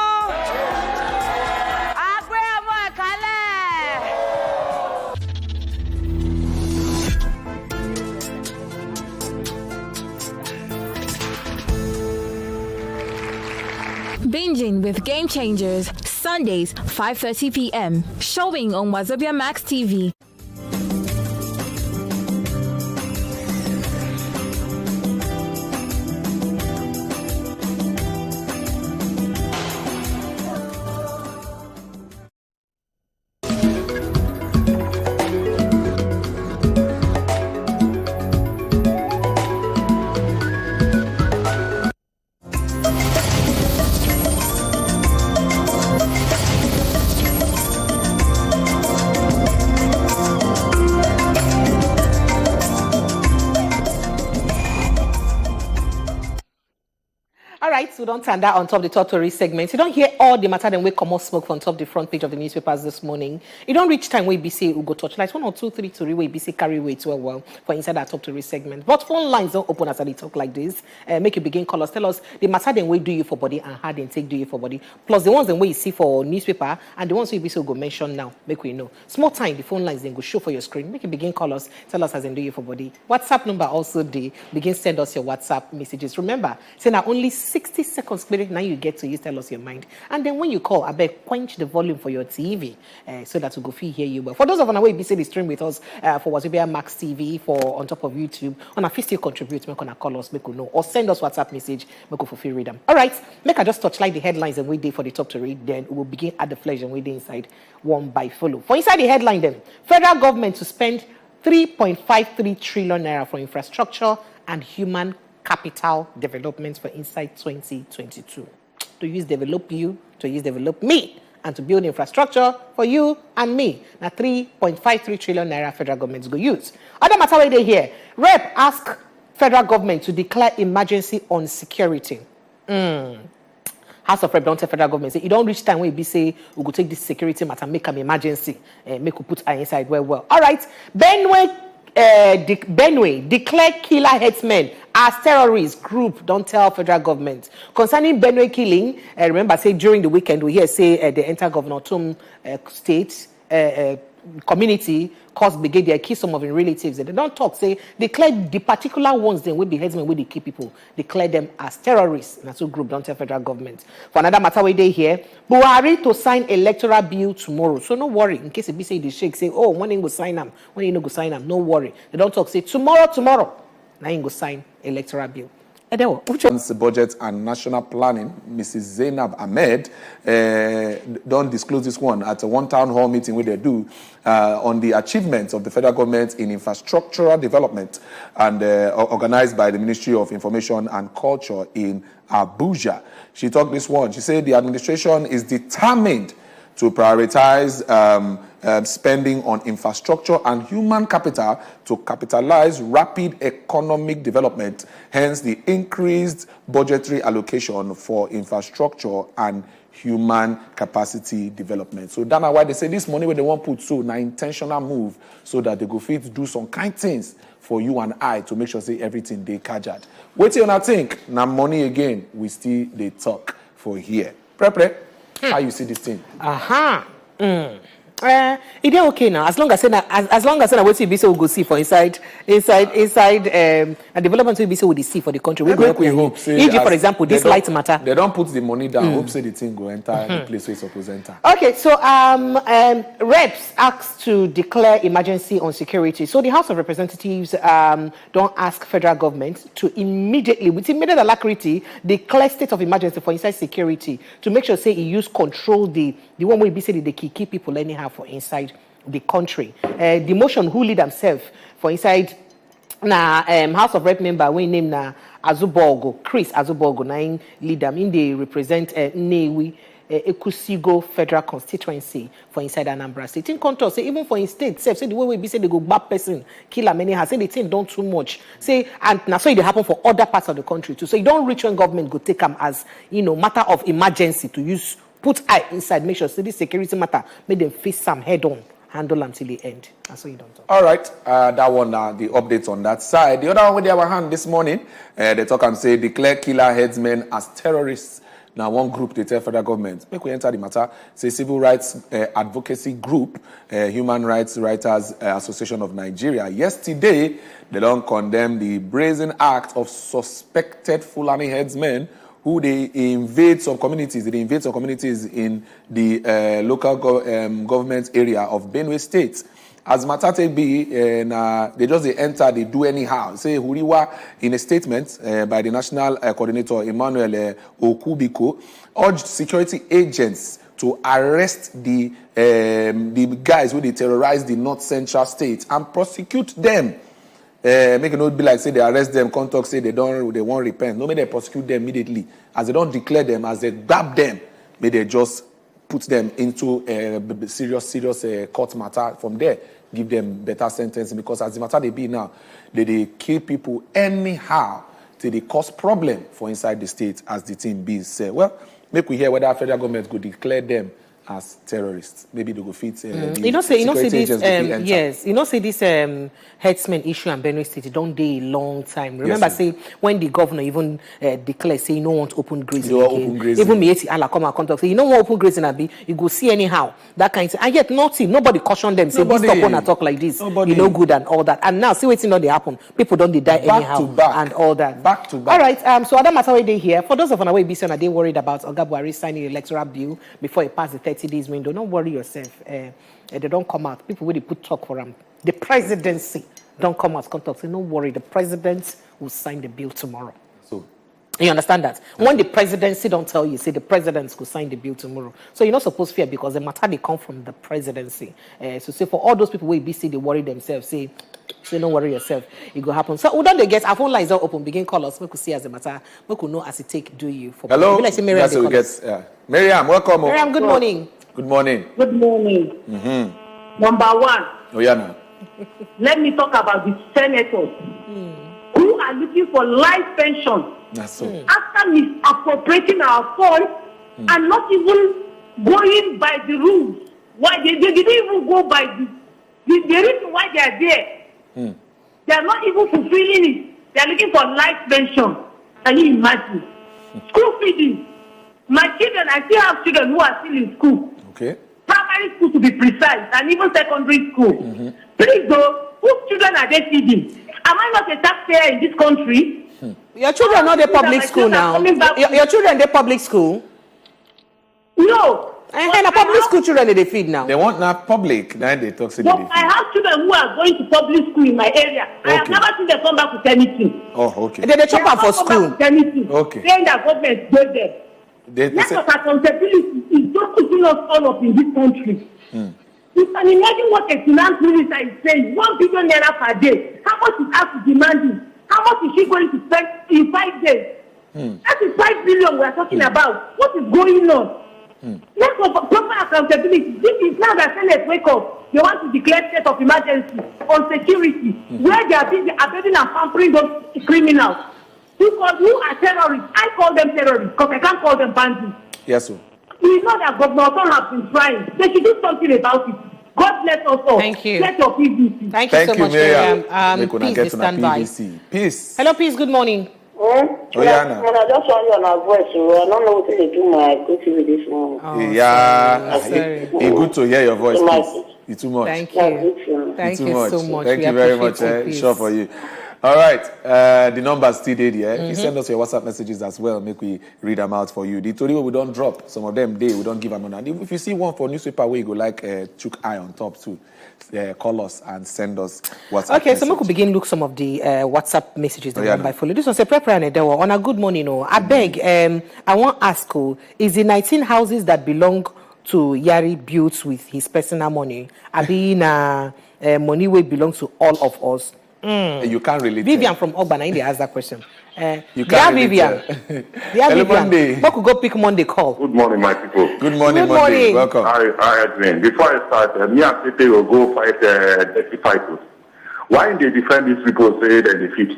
Binging with Game Changers, Sundays, 5:30 p.m. Showing on Wazobia Max TV. We don't turn that on top of the Totori segment. You don't hear all the matter then we come out smoke from top the front page of the newspapers this morning. You don't reach time where you say we go touch like 1 or 2, 3 to where you say carry weight well for inside that Totori segment. But phone lines don't open as they talk like this. Make you begin call us. Tell us the matter then we do you for body and how they take do you for body. Plus the ones then where you see for newspaper and the ones we be so go mention now. Make we know. Small time the phone lines then go show for your screen. Make you begin call us. Tell us as they do you for body. WhatsApp number also begin send us your WhatsApp messages. Remember, say now only 60 60 seconds now you get to tell us your mind. And then when you call, I beg quench the volume for your TV so that we go hear you well. For those of you who be the stream with us for Wazobia Max TV, for on top of YouTube, on a fee still contribute, make on call us, make we know, or send us WhatsApp message, make we fulfill read them. All right, make I just touch like the headlines and wait there for the top to read. Then we'll begin at the flesh and wait there inside one by follow. For inside the headline, then federal government to spend 3.53 trillion naira for infrastructure and human capital development for inside 2022. To use develop you, to use develop me, and to build infrastructure for you and me. Now 3.53 trillion naira federal government go use. Other matter where they here. Rep ask federal government to declare emergency on security. House of Rep don't tell federal government say it don't reach time when we say we go take this security matter, make an emergency, make we put eye inside well. All right, Benue declare killer headsmen as terrorist group. Don't tell federal government concerning Benue killing. Remember, say during the weekend we hear say they enter Governor Tom state community, cause brigade, they kill some of their relatives. They don't talk, say, declare the particular ones then will be headsmen, will they kill people, declare them as terrorists. And that's a group, don't tell federal government. For another matter, where they here, Buhari to sign electoral bill tomorrow. So no worry, in case it be say the shake, say, oh, when you go sign them, when you no go sign them, no worry. They don't talk, say, tomorrow, now you go sign electoral bill. Budget and National Planning, Mrs. Zainab Ahmed, don't disclose this one at one town hall meeting where they do on the achievements of the federal government in infrastructural development and organized by the Ministry of Information and Culture in Abuja. She talked this one. She said the administration is determined to prioritize spending on infrastructure and human capital to capitalize rapid economic development, hence the increased budgetary allocation for infrastructure and human capacity development. So that's why they say this money where they want put so an intentional move so that they go fit do some kind things for you and I to make sure say everything they kajad. Wait till I think now money again we still they talk for here. Prepare. How you see this thing? It is okay now. As long as what we be so we go see for inside a development we be so we see for the country. We go hope. For example, this light matter. They don't put the money down. Hope say the thing go enter the place where it's supposed to enter. Okay, so reps asked to declare emergency on security. So the House of Representatives don't ask federal government to immediately, with immediate alacrity, declare state of emergency for inside security to make sure say he use control the one way be say they keep people anyhow for inside the country. The motion who lead themselves for inside House of Rep member we name na Azuborgo, Chris Azuborgo, na lead them in they represent Newi Ekusigo federal constituency for inside Anambra State. In contrast, say even for in state, say the way we be say they go bad person, kill many has say the thing don't too much. Say and now so it happen for other parts of the country too. So you don't reach when government go take them as matter of emergency to use. Put eye inside, make sure so this security matter, make them face some head on, handle them till the end. That's what you don't talk. All right, that one, the updates on that side. The other one with our hand this morning, they talk and say declare killer headsmen as terrorists. Now, one group they tell federal government, make we enter the matter, say civil rights advocacy group, Human Rights Writers Association of Nigeria. Yesterday, they don't condemn the brazen act of suspected Fulani headsmen who they invade some communities. They invade some communities in the local government area of Benue State. As Matate be, they just they enter, they do anyhow. Say Huriwa in a statement by the National Coordinator Emmanuel Okubiko urged security agents to arrest the guys who they terrorize the North Central State and prosecute them. Make it not be like say they arrest them, contact say they won't repent. No, may they prosecute them immediately. As they don't declare them, as they grab them, may they just put them into a serious court matter. From there, give them better sentence because as the matter they be now, they kill people anyhow till they cause problem for inside the state as the thing be said. Well, make we hear whether federal government could declare them as terrorists. Maybe they go fit. Say this. Yes, say this herdsmen issue and Benue State don't dey a long time. Remember, say when the governor even declare say you don't want open grazing again. Even Mieti Allah come and contact say you don't want open grazing abi you go see anyhow that kind of thing. And yet nobody caution them. Say this stop on a talk like this. You know good and all that. And now see what's not they happen. People don't die anyhow and all that. Back to back. All right. So other matter where they here. For those of us who be saying they worried about Oga Buhari signing the electoral bill before it passes the 30 days window. Don't worry yourself. They don't come out. People will put talk for them. The presidency don't come out. Come talk. Say, no worry. The president will sign the bill tomorrow. So you understand that? When the presidency don't tell you, say the presidents will sign the bill tomorrow. So you're not supposed to fear because the matter they come from the presidency. So say for all those people who be say they worry themselves, say don't worry yourself. It will happen. So don't they get our phone lines are open? Begin call us. We could see as a matter. We could know as it take do you for. Hello. Like say Miriam, Miriam, welcome. Miriam, good morning. Good morning. Good morning. Number one. Oh yeah, no. Let me talk about the senators who are looking for life pension. That's so. After misappropriating our funds and not even going by the rules. Why they didn't even go by the reason why they are there. They are not even fulfilling it. They are looking for life pension. Can you imagine? School feeding. My children, I still have children who are still in school. Okay. Primary school to be precise, and even secondary school. Please though, whose children are they feeding? Am I not a taxpayer in this country? Your children are not the public school now. Your children the public school? No. And the public school children they feed now. They want not public, then they talk to But I have children who are going to public school in my area. I have never seen them come back with anything. Oh, okay. They chop up for school. Okay. Saying that government gave them. Let us accountability is just putting us all up in this country. You can imagine what a finance minister is saying. 1 billion naira per day. How much is ASU demanding? How much is she going to spend in 5 days? That is 5 billion we are talking about. What is going on? Let's go for proper accountability. This is now that Senate wake up. They want to declare state of emergency on security, where they are being abetting and pampering those criminals. Because who are terrorists? I call them terrorists because I can't call them bandits. Yes, sir. We know that Governor Oton has been trying. They should do something about it. God bless us all. Thank you. Get your PVC. Thank you so much, Miriam. Peace, stand by. Peace. Hello, Peace. Good morning. I just want you on our voice. I don't know what to do my good with this morning. It's good to hear your voice. It's too much. Thank you. Thank you so much. Thank you very much. Sure for you. All right, the number's still there. If you send us your WhatsApp messages as well, make we read them out for you. The Tori we don't drop. Some of them we don't give them on. And if you see one for newspaper where you go like chook eye on top too, call us and send us WhatsApp. Okay, so we could begin look some of the WhatsApp messages that by follow. This was a prepare and on a good morning. I beg, I want to ask you, is the 19 houses that belong to Yari built with his personal money? I mean, money will belong to all of us. You can't really Vivian from Ogbana, they asked that question. You can't really Vivian. Hello, Monday. We could go pick Monday call. Good morning, my people. Good morning, Monday. Welcome. Hi, Edwin. Before I start, me and Pepe will go fight the fighters. Why they defend these people say they defeat?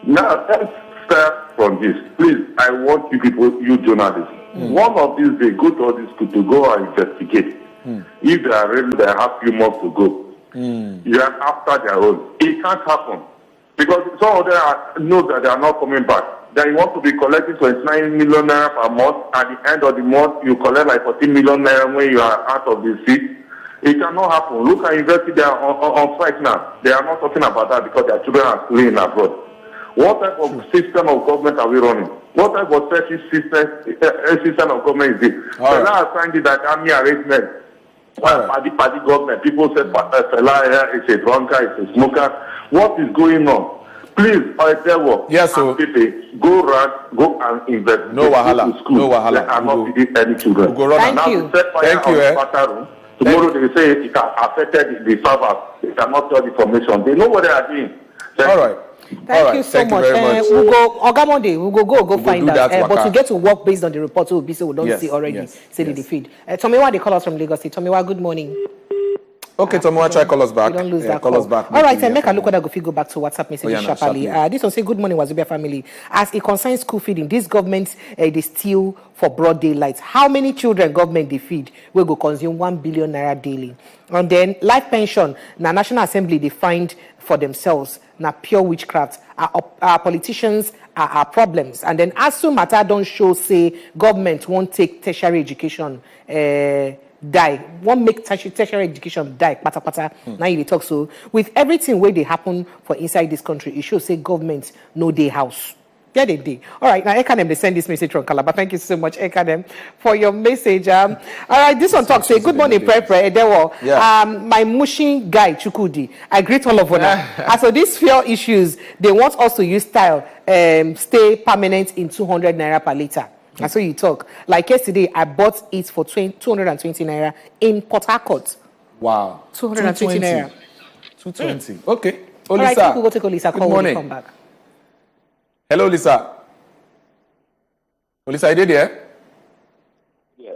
Now, let's start from this. Please, I want you people, you journalists, one of these days, go to all these people to go and investigate. If they are ready, they have few months to go. You are after their own. It can't happen. Because some of them know that they are not coming back. Then you want to be collecting 29 million naira per month. At the end of the month, you collect like 14 million naira when you are out of the seat. It cannot happen. Look at university, they are on strike now. They are not talking about that because their children are schooling abroad. What type of system of government are we running? What type of system of government is it? Right. Now I find it that army arrangement. Party government. People say Fela is a drunkard, is a smoker. What is going on? Please, I tell you, yes, so go and invest. No wahala. School. No wahala. I'm not feeding any children. Thank you. Thank you. Tomorrow they say it has affected the servers. They cannot tell the information. They know what they are doing. All right. Thank you so much. We'll go Ogamonde. We'll find out. But we get to work based on the report. We'll be so we don't see already. Say the defeat. Tomiwa, they call us from Lagos State. Tomiwa, good morning. Okay, Tomoa, try call us back. We don't lose that call us back. All right, and make a look at that. If you go back to WhatsApp messages sharply. This one say, good morning, Wazobia family. As it concerns school feeding, this government, they steal for broad daylight. How many children government they feed will go consume 1 billion naira daily? And then life pension, na National Assembly they find for themselves, na pure witchcraft. Our politicians are our problems. And then as soon matter don't show, say, government won't take tertiary education die. Won't make tertiary education die. Pata pata. Now you talk so. With everything where they happen for inside this country, it shows say government no day house. Yeah, they did. All right, now Ekanem, they send this message from Calabar. Thank you so much, Ekanem, for your message. All right, this one talks, say, good morning, my mushing guy, Chukudi. I greet all of them. As for these few issues, they want us to use style, stay permanent in 200 naira per liter. That's what you talk. Like yesterday, I bought it for 220 naira in Port Harcourt. Wow. 220 naira. 220. Okay. All right, we'll go take Olisa call when we come back. Hello, Lisa. Lisa, are you there? Yeah.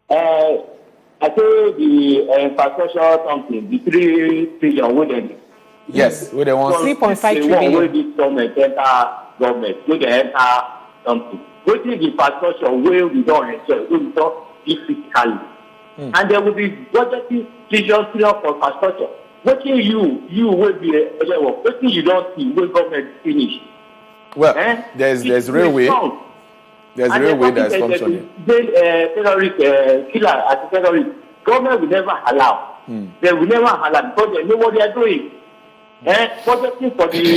I think the infrastructure something, the 3 trillion wouldn't. Yes, we the want 3.5 trillion. Where this government government, where they enter something. What is the infrastructure where we don't enjoy, where we don't give physically. And there will be budgeting trillion for infrastructure. What you will be what you don't see when government finish. Well, there's railway. There's railway that's functioning. Terrorist killer as a terrorist. Government will never allow. They will never allow because they know what they are doing. Budgeting for the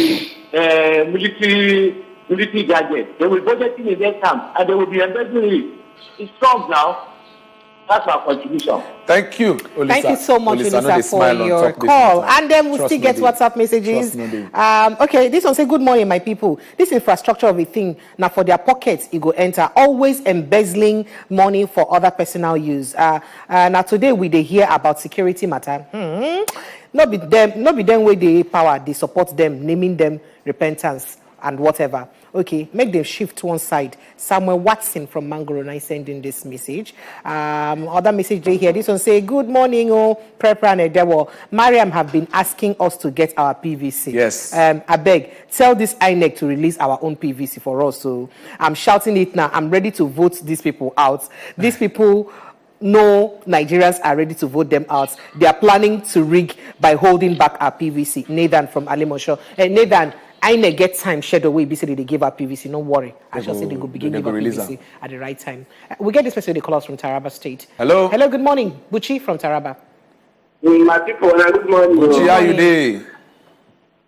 military gadgets. They will budgeting in their camp and they will be embedding it. It's strong now. That's our contribution. Thank you, Olisa. Thank you so much, Olisa, for your call. And then we'll still get WhatsApp messages. Okay, this one say, good morning, my people. This infrastructure of a thing, now for their pockets, it go enter. Always embezzling money for other personal use. Now today, we dey hear about security matter. Not be them where they power, they support them, naming them repentance and whatever. Okay, make them shift to one side. Samuel Watson from Mangoro, I sending this message. Other message they hear. This one say, good morning, Prepra and Edewo. Mariam have been asking us to get our PVC. Yes. I beg, tell this INEC to release our own PVC for us. So I'm shouting it now. I'm ready to vote these people out. These people know Nigerians are ready to vote them out. They are planning to rig by holding back our PVC. Nathan from Alimosho. Nathan, I may get time shared away. Basically, they give up PVC. No worry. I just say they go begin give up PVC at the right time. We get this person. They call us from Taraba State. Hello. Hello. Good morning, Buchi from Taraba. My people, good morning. Buchi, how you doing?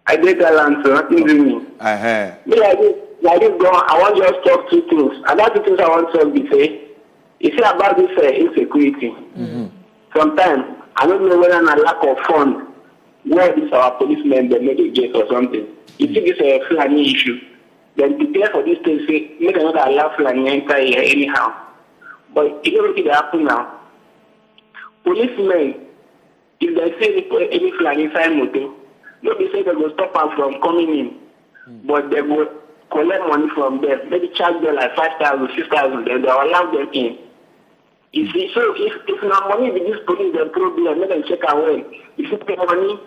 I did that answer. Nothing to me. Me, I did go. I want just talk 2 things. And that 2 things I want to talk is say, you say about this insecurity. Sometimes I don't know whether a lack of funds. Where is our policemen that make a gate or something? You think it's a Fulani issue, then prepare for this thing, say, make another allow Fulani enter here anyhow. But if you look at the happen now, policemen, if they say any Fulani inside motor, nobody say they will stop them from coming in, but they will collect money from them, maybe charge them like 5,000, 6,000, then they will allow them in. You see, so if not money with this police, then problem, make them check out well. If you pay money,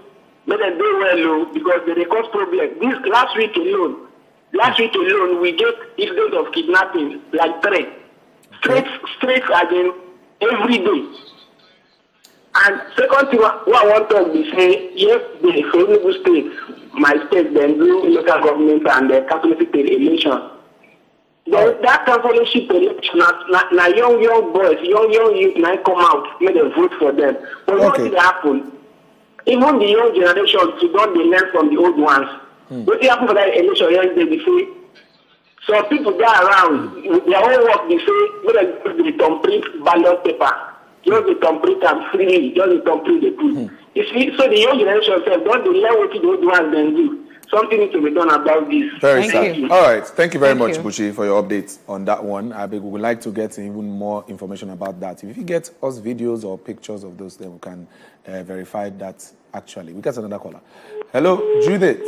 make them do well, because they cause problem. This last week alone, we get incidents of kidnapping, like 3. Straight again, every day. And second thing, what I want to say, yes, the Enugu state, my state, then do local government and the Catholic state election. That consolation election, now young boys, young youth, now come out, make them vote for them. But what did happen? Even the young generation, don't they learn from the old ones. What did happen for that election yesterday? They say, so people that around, their own work, they say, when they complete ballot paper, just they complete them freely, just they complete the proof. You see, so the young generation said, don't they learn what the old ones then do? Something needs to be done about this. Very sad. All right. Thank you very much, Buchi, for your updates on that one. I beg we would like to get even more information about that. If you get us videos or pictures of those, then we can verify that actually. We got another caller. Hello, Judith.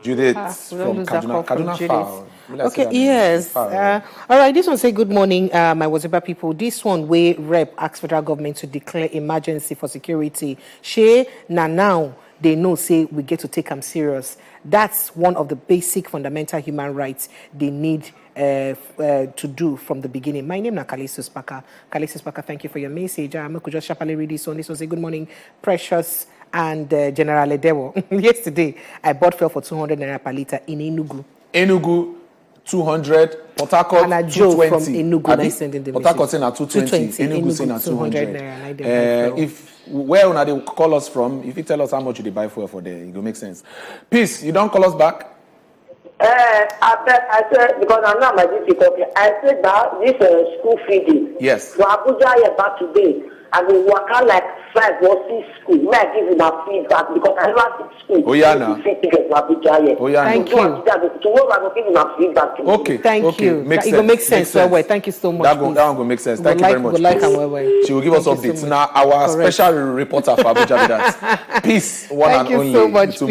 Judith from Kaduna Fowl. Okay, yes. All right, this one say good morning, my Wazobia people. This one way rep asks federal government to declare emergency for security. Now they know say we get to take them serious. That's one of the basic fundamental human rights they need to do from the beginning. My name is Kalisus Paka. Kalisus Paka, thank you for your message. I could just sharply read this one. This one say good morning, precious and General Edewo. Yesterday, I bought fuel for 200 naira per liter in Enugu. Enugu, 200. Port Harcourt, and a Joe 220. from Enugu sending the Port Harcourt saying at 220. Enugu saying at 200. Where una they call us from, if you tell us how much you buy fuel for there, it will make sense. Peace, you don't call us back? I said, because I'm not my difficulty, I said that this school feeding. Yes. So Abuja here back today. I will work out like 5 or 6 schools. May I give you my feedback because I never see school. Oh, yeah, now. Thank you. Tomorrow I will give you my feedback. Okay. Thank you. It will make sense. Well, thank you so much. That will make sense. Thank you very much. She will give us updates. Now, our special reporter for Abuja with that. Peace, one and only. Too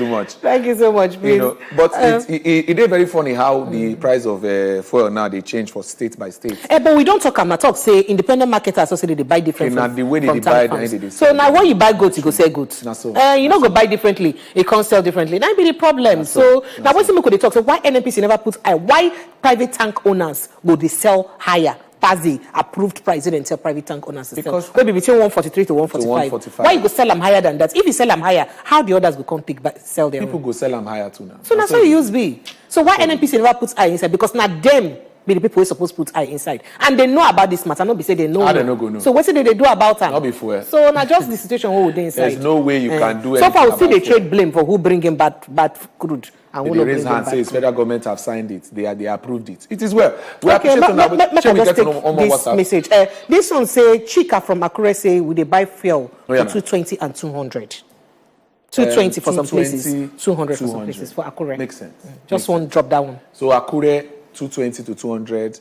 much. Thank you so much, please. But it is very funny how the price of fuel now they change for state by state. But we don't talk. I'm not talk. Say independent marketers associated they buy different. The way they buy, so now when you buy goods, you go sell goods. You don't go buy differently. It can't sell differently. That be the problem. So now when somebody could talk, so why NNPC never puts why private tank owners will they sell higher? Past the approved price, they didn't tell private tank owners to sell. Maybe between 143 to 145. Why you go sell them higher than that? If you sell them higher, how the others will come sell their people own? Go sell them higher too now. So that's how it used to be. So why NNPC never puts inside? Because now them be the people who supposed to put inside. And they know about this matter. Not be say they know. They no. So what did they do about it? Not before. So now just the situation who they inside. There's no way you can do it. So far we see they trade blame for who bring in bad crude. And they raise hand and say federal government have signed it. They approved it. It is well. We appreciate this message. This one say Chika from Akure say will they buy fuel for 220 and 200. 220 for some places, 200 for some places for Akure. Makes sense. Just one drop that one. So Akure 220 to 200,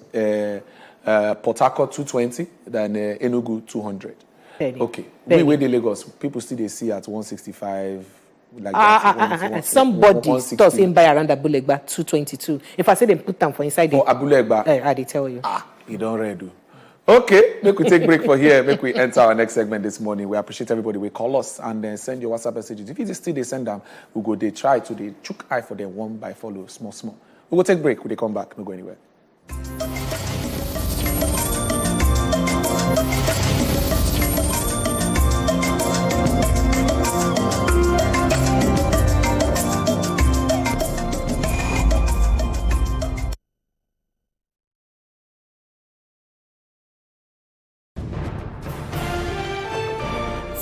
Port Harcourt 220, then Enugu 200. Okay. Where the Lagos people still they see at 165. Like somebody does him buy around Abulegba 222. If I say them put them for inside for Abulegba, I did tell you. You don't ready do. Okay, make we take break for here. Make we enter our next segment this morning. We appreciate everybody. We call us and then send your WhatsApp messages. If you still they send them, we go they try to they chook eye for them one by follow small. We will take break. When they come back, no go anywhere.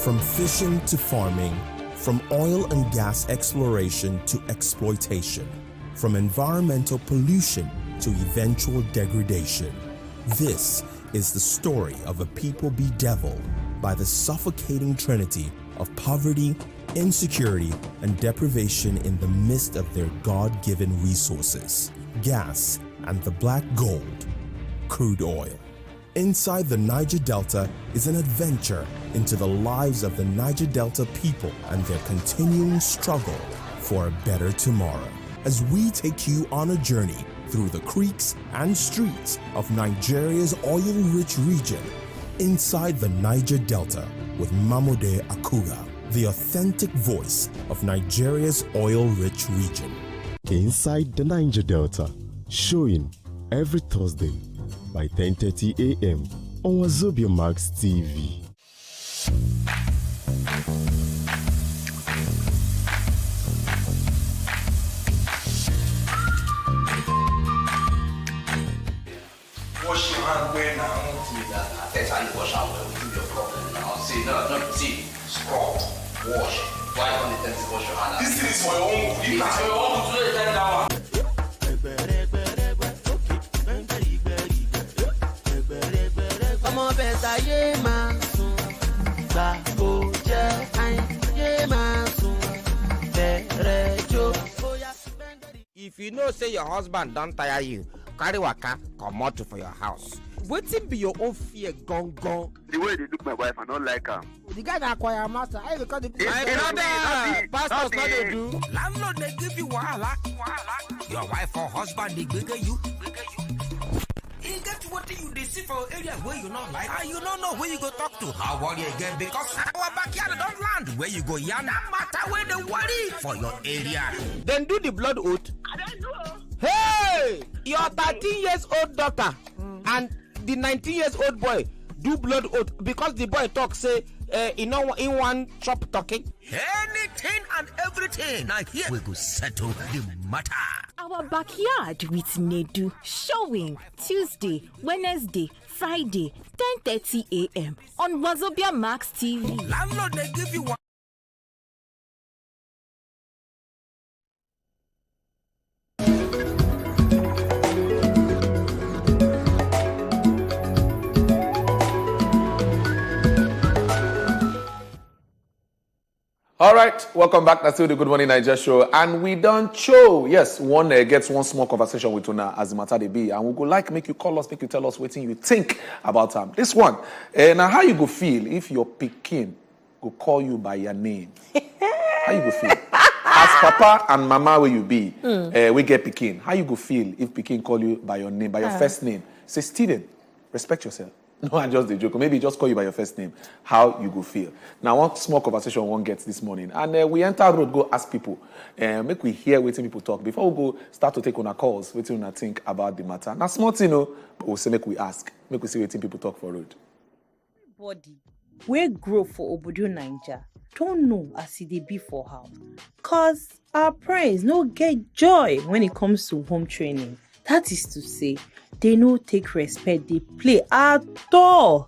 From fishing to farming, from oil and gas exploration to exploitation, from environmental pollution to eventual degradation. This is the story of a people bedeviled by the suffocating trinity of poverty, insecurity, and deprivation in the midst of their God-given resources, gas and the black gold, crude oil. Inside the Niger Delta is an adventure into the lives of the Niger Delta people and their continuing struggle for a better tomorrow. As we take you on a journey through the creeks and streets of Nigeria's oil-rich region, inside the Niger Delta with Mamode Akuga, the authentic voice of Nigeria's oil-rich region. Inside the Niger Delta, showing every Thursday by 10:30 a.m. on Wazobia Max TV. Wash your hand where now? I think I need wash out where we do your problem now. See, scrub, wash. Why don't you tell me to wash your hand? This thing is for your own good. This is for your own good. Do it that one. If you know say your husband don't tire you, carry waka come out for your house. Waiting be your own fear gone. The way they look my wife, I don't like her. The guy that acquire master, I because the pastors not they do. Landlord they give you wahala. Your wife or husband they bigger you. You get what you they see for area where you not like, and you don't know where you go talk to. How worry again because our backyard don't land where you go yarn. No matter where they worry for your area. Then do the blood oath. I don't know. Hey, your 13 years old daughter and the 19 years old boy do blood oath because the boy talk say in one chop talking. Anything and everything. Now here we go settle the matter. Our backyard with Nedu showing Tuesday, Wednesday, Friday, 10:30 a.m. on Wazobia Max TV. Landlord they give you one. All right, welcome back. That's still the Good Morning Naija show. And we don't show. Yes, one gets one small conversation with Una as the matter they be. And we go like, make you call us, make you tell us what you think about them. This one, now how you go feel if your pikin go call you by your name? How you go feel? As papa and mama where you be, we get pikin. How you go feel if pikin call you by your name, by your first name? Say, Steven, respect yourself. No, I just a joke. Maybe just call you by your first name. How you go feel? Now, one small conversation one gets this morning. And we enter road, go ask people. Make we hear what people talk. Before we go start to take on our calls, what you think about the matter. Now, small thing, but we'll say make we ask. Make we see what people talk for road. Everybody, we grow for Obodo Naija. Don't know as they be for house. Cause our parents no get joy when it comes to home training. That is to say, they no take respect, they play at all.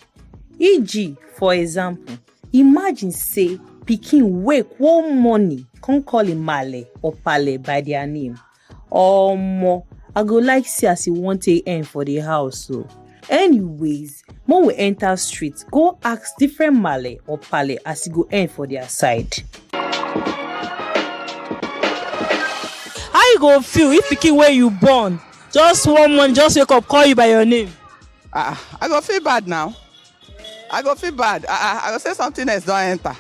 E.g., for example, imagine say pikin wake one morning, come call him Male or Pale by their name. Or more, I go like see as he want to end for the house. So, anyways, when we enter street, go ask different Male or Pale as he go end for their side. How you go feel if pikin where you born? Just one month, just wake up, call you by your name. I go feel bad now. I go feel bad. I go say something else, don't enter.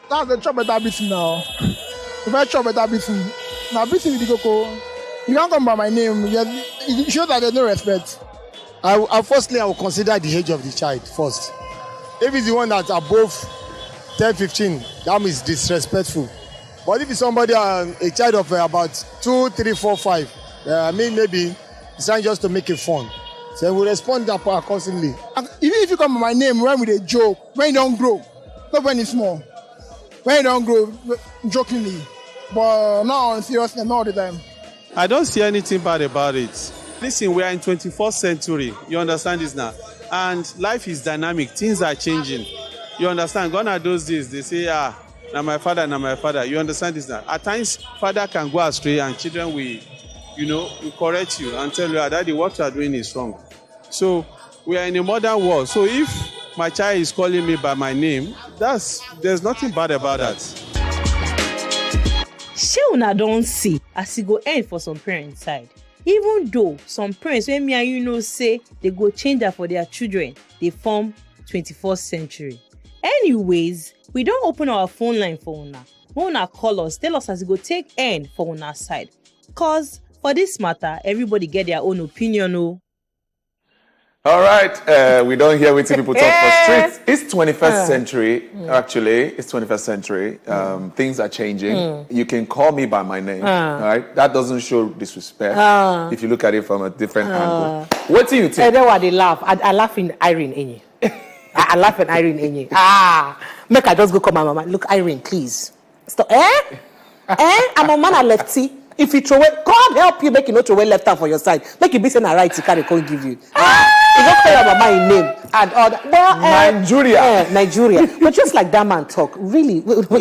That's the chop better beating now. If I chop better beating, now beating with the cocoa, you can't come by my name. You show that there's no respect. Firstly, I will consider the age of the child first. If it's the one that's above 10, 15, that means disrespectful. But if it's somebody, a child of about 2, 3, 4, 5, maybe it's not just to make it fun. So we respond that part constantly. Even if you come by my name, run with a joke, when you don't grow, not when it's small. When you don't grow, jokingly. But now, seriously, not all the time. I don't see anything bad about it. Listen, we are in 21st century. You understand this now? And life is dynamic. Things are changing. You understand? Gone are those days. They say, now my father, now my father. You understand this now? At times, father can go astray and children will correct you and tell you, Daddy, what you are doing is wrong. So we are in a modern world. So if my child is calling me by my name, there's nothing bad about that. Shey una don't see as e go end for some parents side. Even though some parents when me and you know say they go change that for their children, they form 21st century. Anyways, we don't open our phone line for una. Una call us, tell us as it go take end for una side. Cause for this matter, everybody get their own opinion. Oh. All right, we don't hear what people talk for streets. It's 21st century, actually. It's 21st century. Things are changing. You can call me by my name, right? That doesn't show disrespect if you look at it from a different angle. What do you think? That's why they laugh. I laugh in Irene Enye. I laugh in Irene Enye. Make I just go call my mama. Look, Irene, please. Stop. I'm a man at lefty. If you throw away, God help you, make you not throw away left hand for your side. Make you be saying a right to carry, can't give you. You don't call your mama in name and all that. Well, Nigeria. Nigeria. But just like that man talk, really,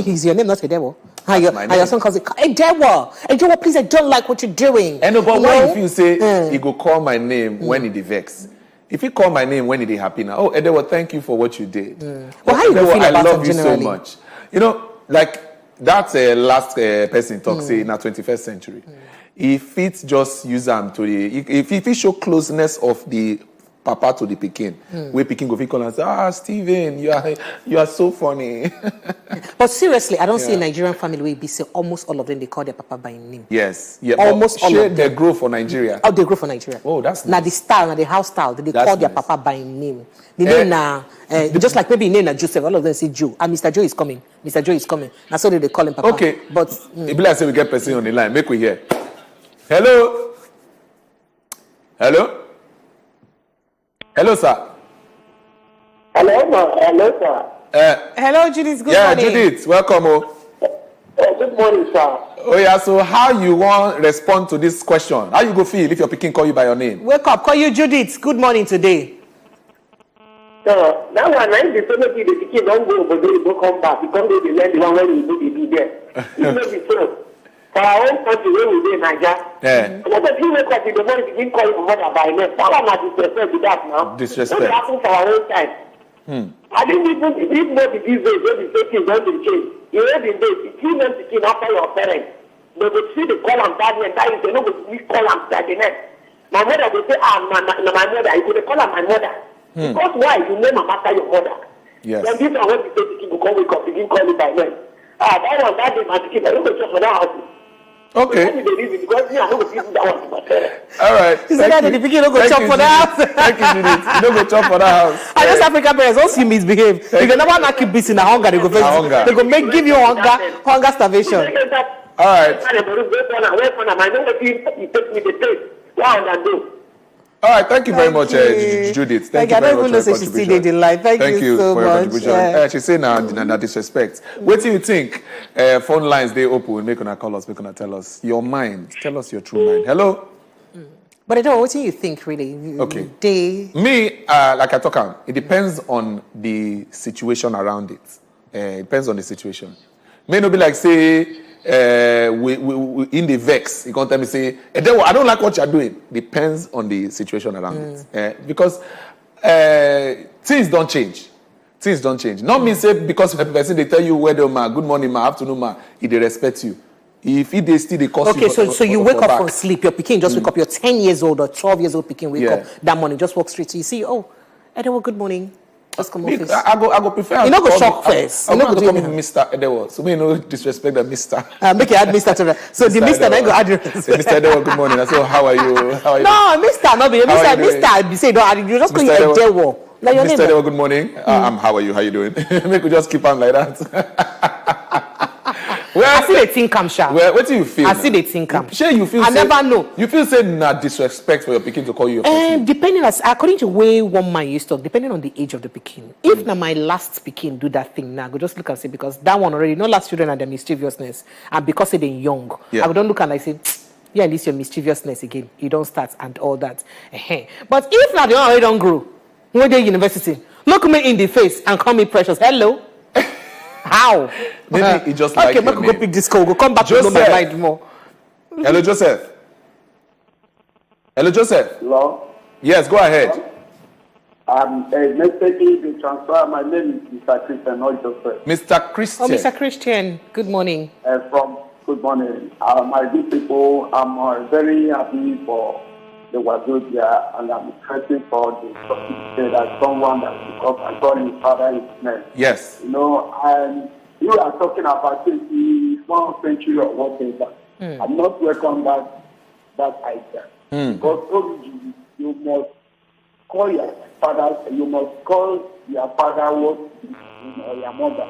is your name not a devil? And your son calls it a devil. A devil, please, I don't like what you're doing. And but why if you say he go call my name when he vex? If he call my name when he happy now, oh, Edewo, thank you for what you did. Well, how you feel about I love you generally? so much. You know, like that's last person talk say in our 21st century. If it just use them to the, if it show closeness of the papa to the pikin. Where pikin go fit call and say, Stephen, you are so funny. But seriously, I don't see a Nigerian family where be say almost all of them they call their papa by name. Yes, yeah. Almost all of them. They grow for Nigeria. Oh, they grow for Nigeria. Oh, that's nice. Now the style, now the house style, they call their papa by name. The name now, just like maybe name na Joseph. All of them say Joe, and Mr. Joe is coming. Mr. Joe is coming. Now so they call him papa. Okay, but it be like say we get person on the line. Make we hear. Hello. Hello. Hello, sir. Hello, ma. Hello, sir. Hello, Judith. Good morning. morning. Judith, welcome. Good morning, sir. Oh yeah. So how you want respond to this question? How you go feel if your pikin call you by your name? Wake up. Call you Judith. Good morning today. So that one, I the same thing. The pikin don't go, but they go come back. Because they learn the one when you do the there. It's not the truth. For our own country, where we live in Naija. Yeah. What if you wake up in the morning begin calling your mother by name? That one not disrespect to that now. Disrespect. What happen for our own time? I didn't even know the these days when the things don't change. You know the days, if you name the kid after your parents, they will see the call and that and that is they know we call and that the next. My mother will say, my mother, you could call her my mother. Because why? You name her after your mother. Yes. Then this one when the kid will come wake up, begin calling by name. That one, that day, my kid, I don't go for that house. Okay. All right. You said that the pikin don't go chop for that house. Thank you, Judith. You don't go chop for that house. I just African parents, once you misbehave, you can never not keep busy in a hunger. They go they go make give you hunger starvation. All right. All right, thank you very much, Judith. Thank you very much for your contribution. Thank you so for much. Your contribution. She say now disrespect. What do you think? Phone lines they open. Make una call us. Make una tell us your mind. Tell us your true mind. Hello. But I don't know what do you think really. Okay. Me, like I talk about, it depends on the situation around it. It depends on the situation. May not be like say. We in the vex, you can tell me say, I don't like what you're doing. Depends on the situation around it, because things don't change. Things don't change. Not mean say because a person they tell you whether ma good morning ma afternoon ma, if they respect you. If they still they cost you. Okay, so you wake up from sleep. Your pikin just wake up. You're 10 years old or 12 years old. Pikin wake up that morning, just walk straight to you. See, Edewo, good morning. Just come office. I go prefer. You know go shock first. You know go call me Mr. Edewo. So me no disrespect the Mr. Make you add Mr. to that. So the Mr. then go add Mr. Edewo, good morning. I say, how are you? No, Mr. Not be Mr. Be say don't. You just call you Edewo. Like your Mr. name. Edewo, good morning. How are you? How you doing? Make we just keep on like that. I see they think I'm sharp. What do you feel? I see they think I'm. Sure, you feel. I never know. You feel say disrespect for your pikin to call you. Depending according to way one man used to talk, depending on the age of the pikin. If now my last pikin do that thing now, I go just look and say because that one already no last children and their mischievousness, and because they're young, I would don't look and I say. Yeah, at least your mischievousness again. You don't start and all that. But if now they already don't grow, when they're university, look me in the face and call me precious. Hello. How? Maybe he just like okay, make go pick this call. Go come back to know my mind more. Hello, Joseph. Hello, Joseph. Hello. Yes, go ahead. Next to transfer. My name is Mr. Christian, not Joseph. Mr. Christian. Oh, Mr. Christian. Good morning. Good morning. My good people, I'm very happy for the Wazobia, and I'm excited for the say that someone that because I call his father his name. Yes. You know, and you are talking about 21st century or whatever. I'm not welcome that idea. Because originally you must call your father, you must call your father what or your mother.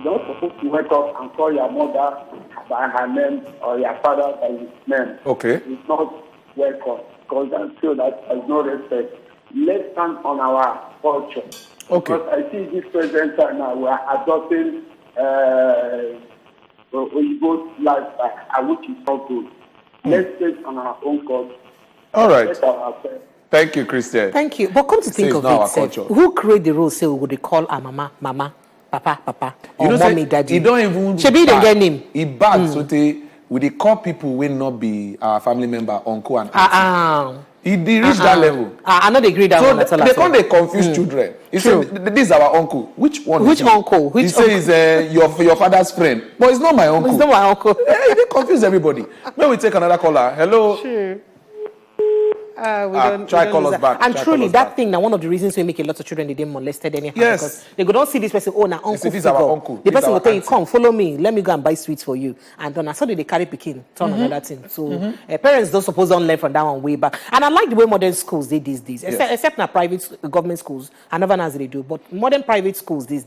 You're not supposed to wake up and call your mother by her name or your father by his name. Okay. It's not welcome. Because I feel that there's no respect. Let's stand on our culture. Okay. Because I see this present time now, we are adopting Oyibo's lifestyle, which is not good. Let's take on our own culture. All right. Thank you, Christian. Thank you. But come to think of it, who create the rule say we would call our mama, papa, or mommy, daddy? He don't even. Should be the get name. He bad so they call people will not be our family member, uncle and auntie. He reached that level. I not agree that one. So they can't confuse children. He said, "This is our uncle. Which one? Which uncle? He says your father's friend, but it's not my uncle. It's not my uncle. They confuse everybody. May we take another caller? Hello. Sure. Try call us back. And truly, that thing, now one of the reasons we make a lot of children, they didn't molested anyhow. Yes. Because they go, don't see this person, oh, now uncle. This is our uncle. The person will tell you, come, follow me, let me go and buy sweets for you. And then I saw they carry picking, turn another thing. So parents don't suppose to learn from that one way back. And I like the way modern schools they these days, except now private government schools. I never know as they do, but modern private schools these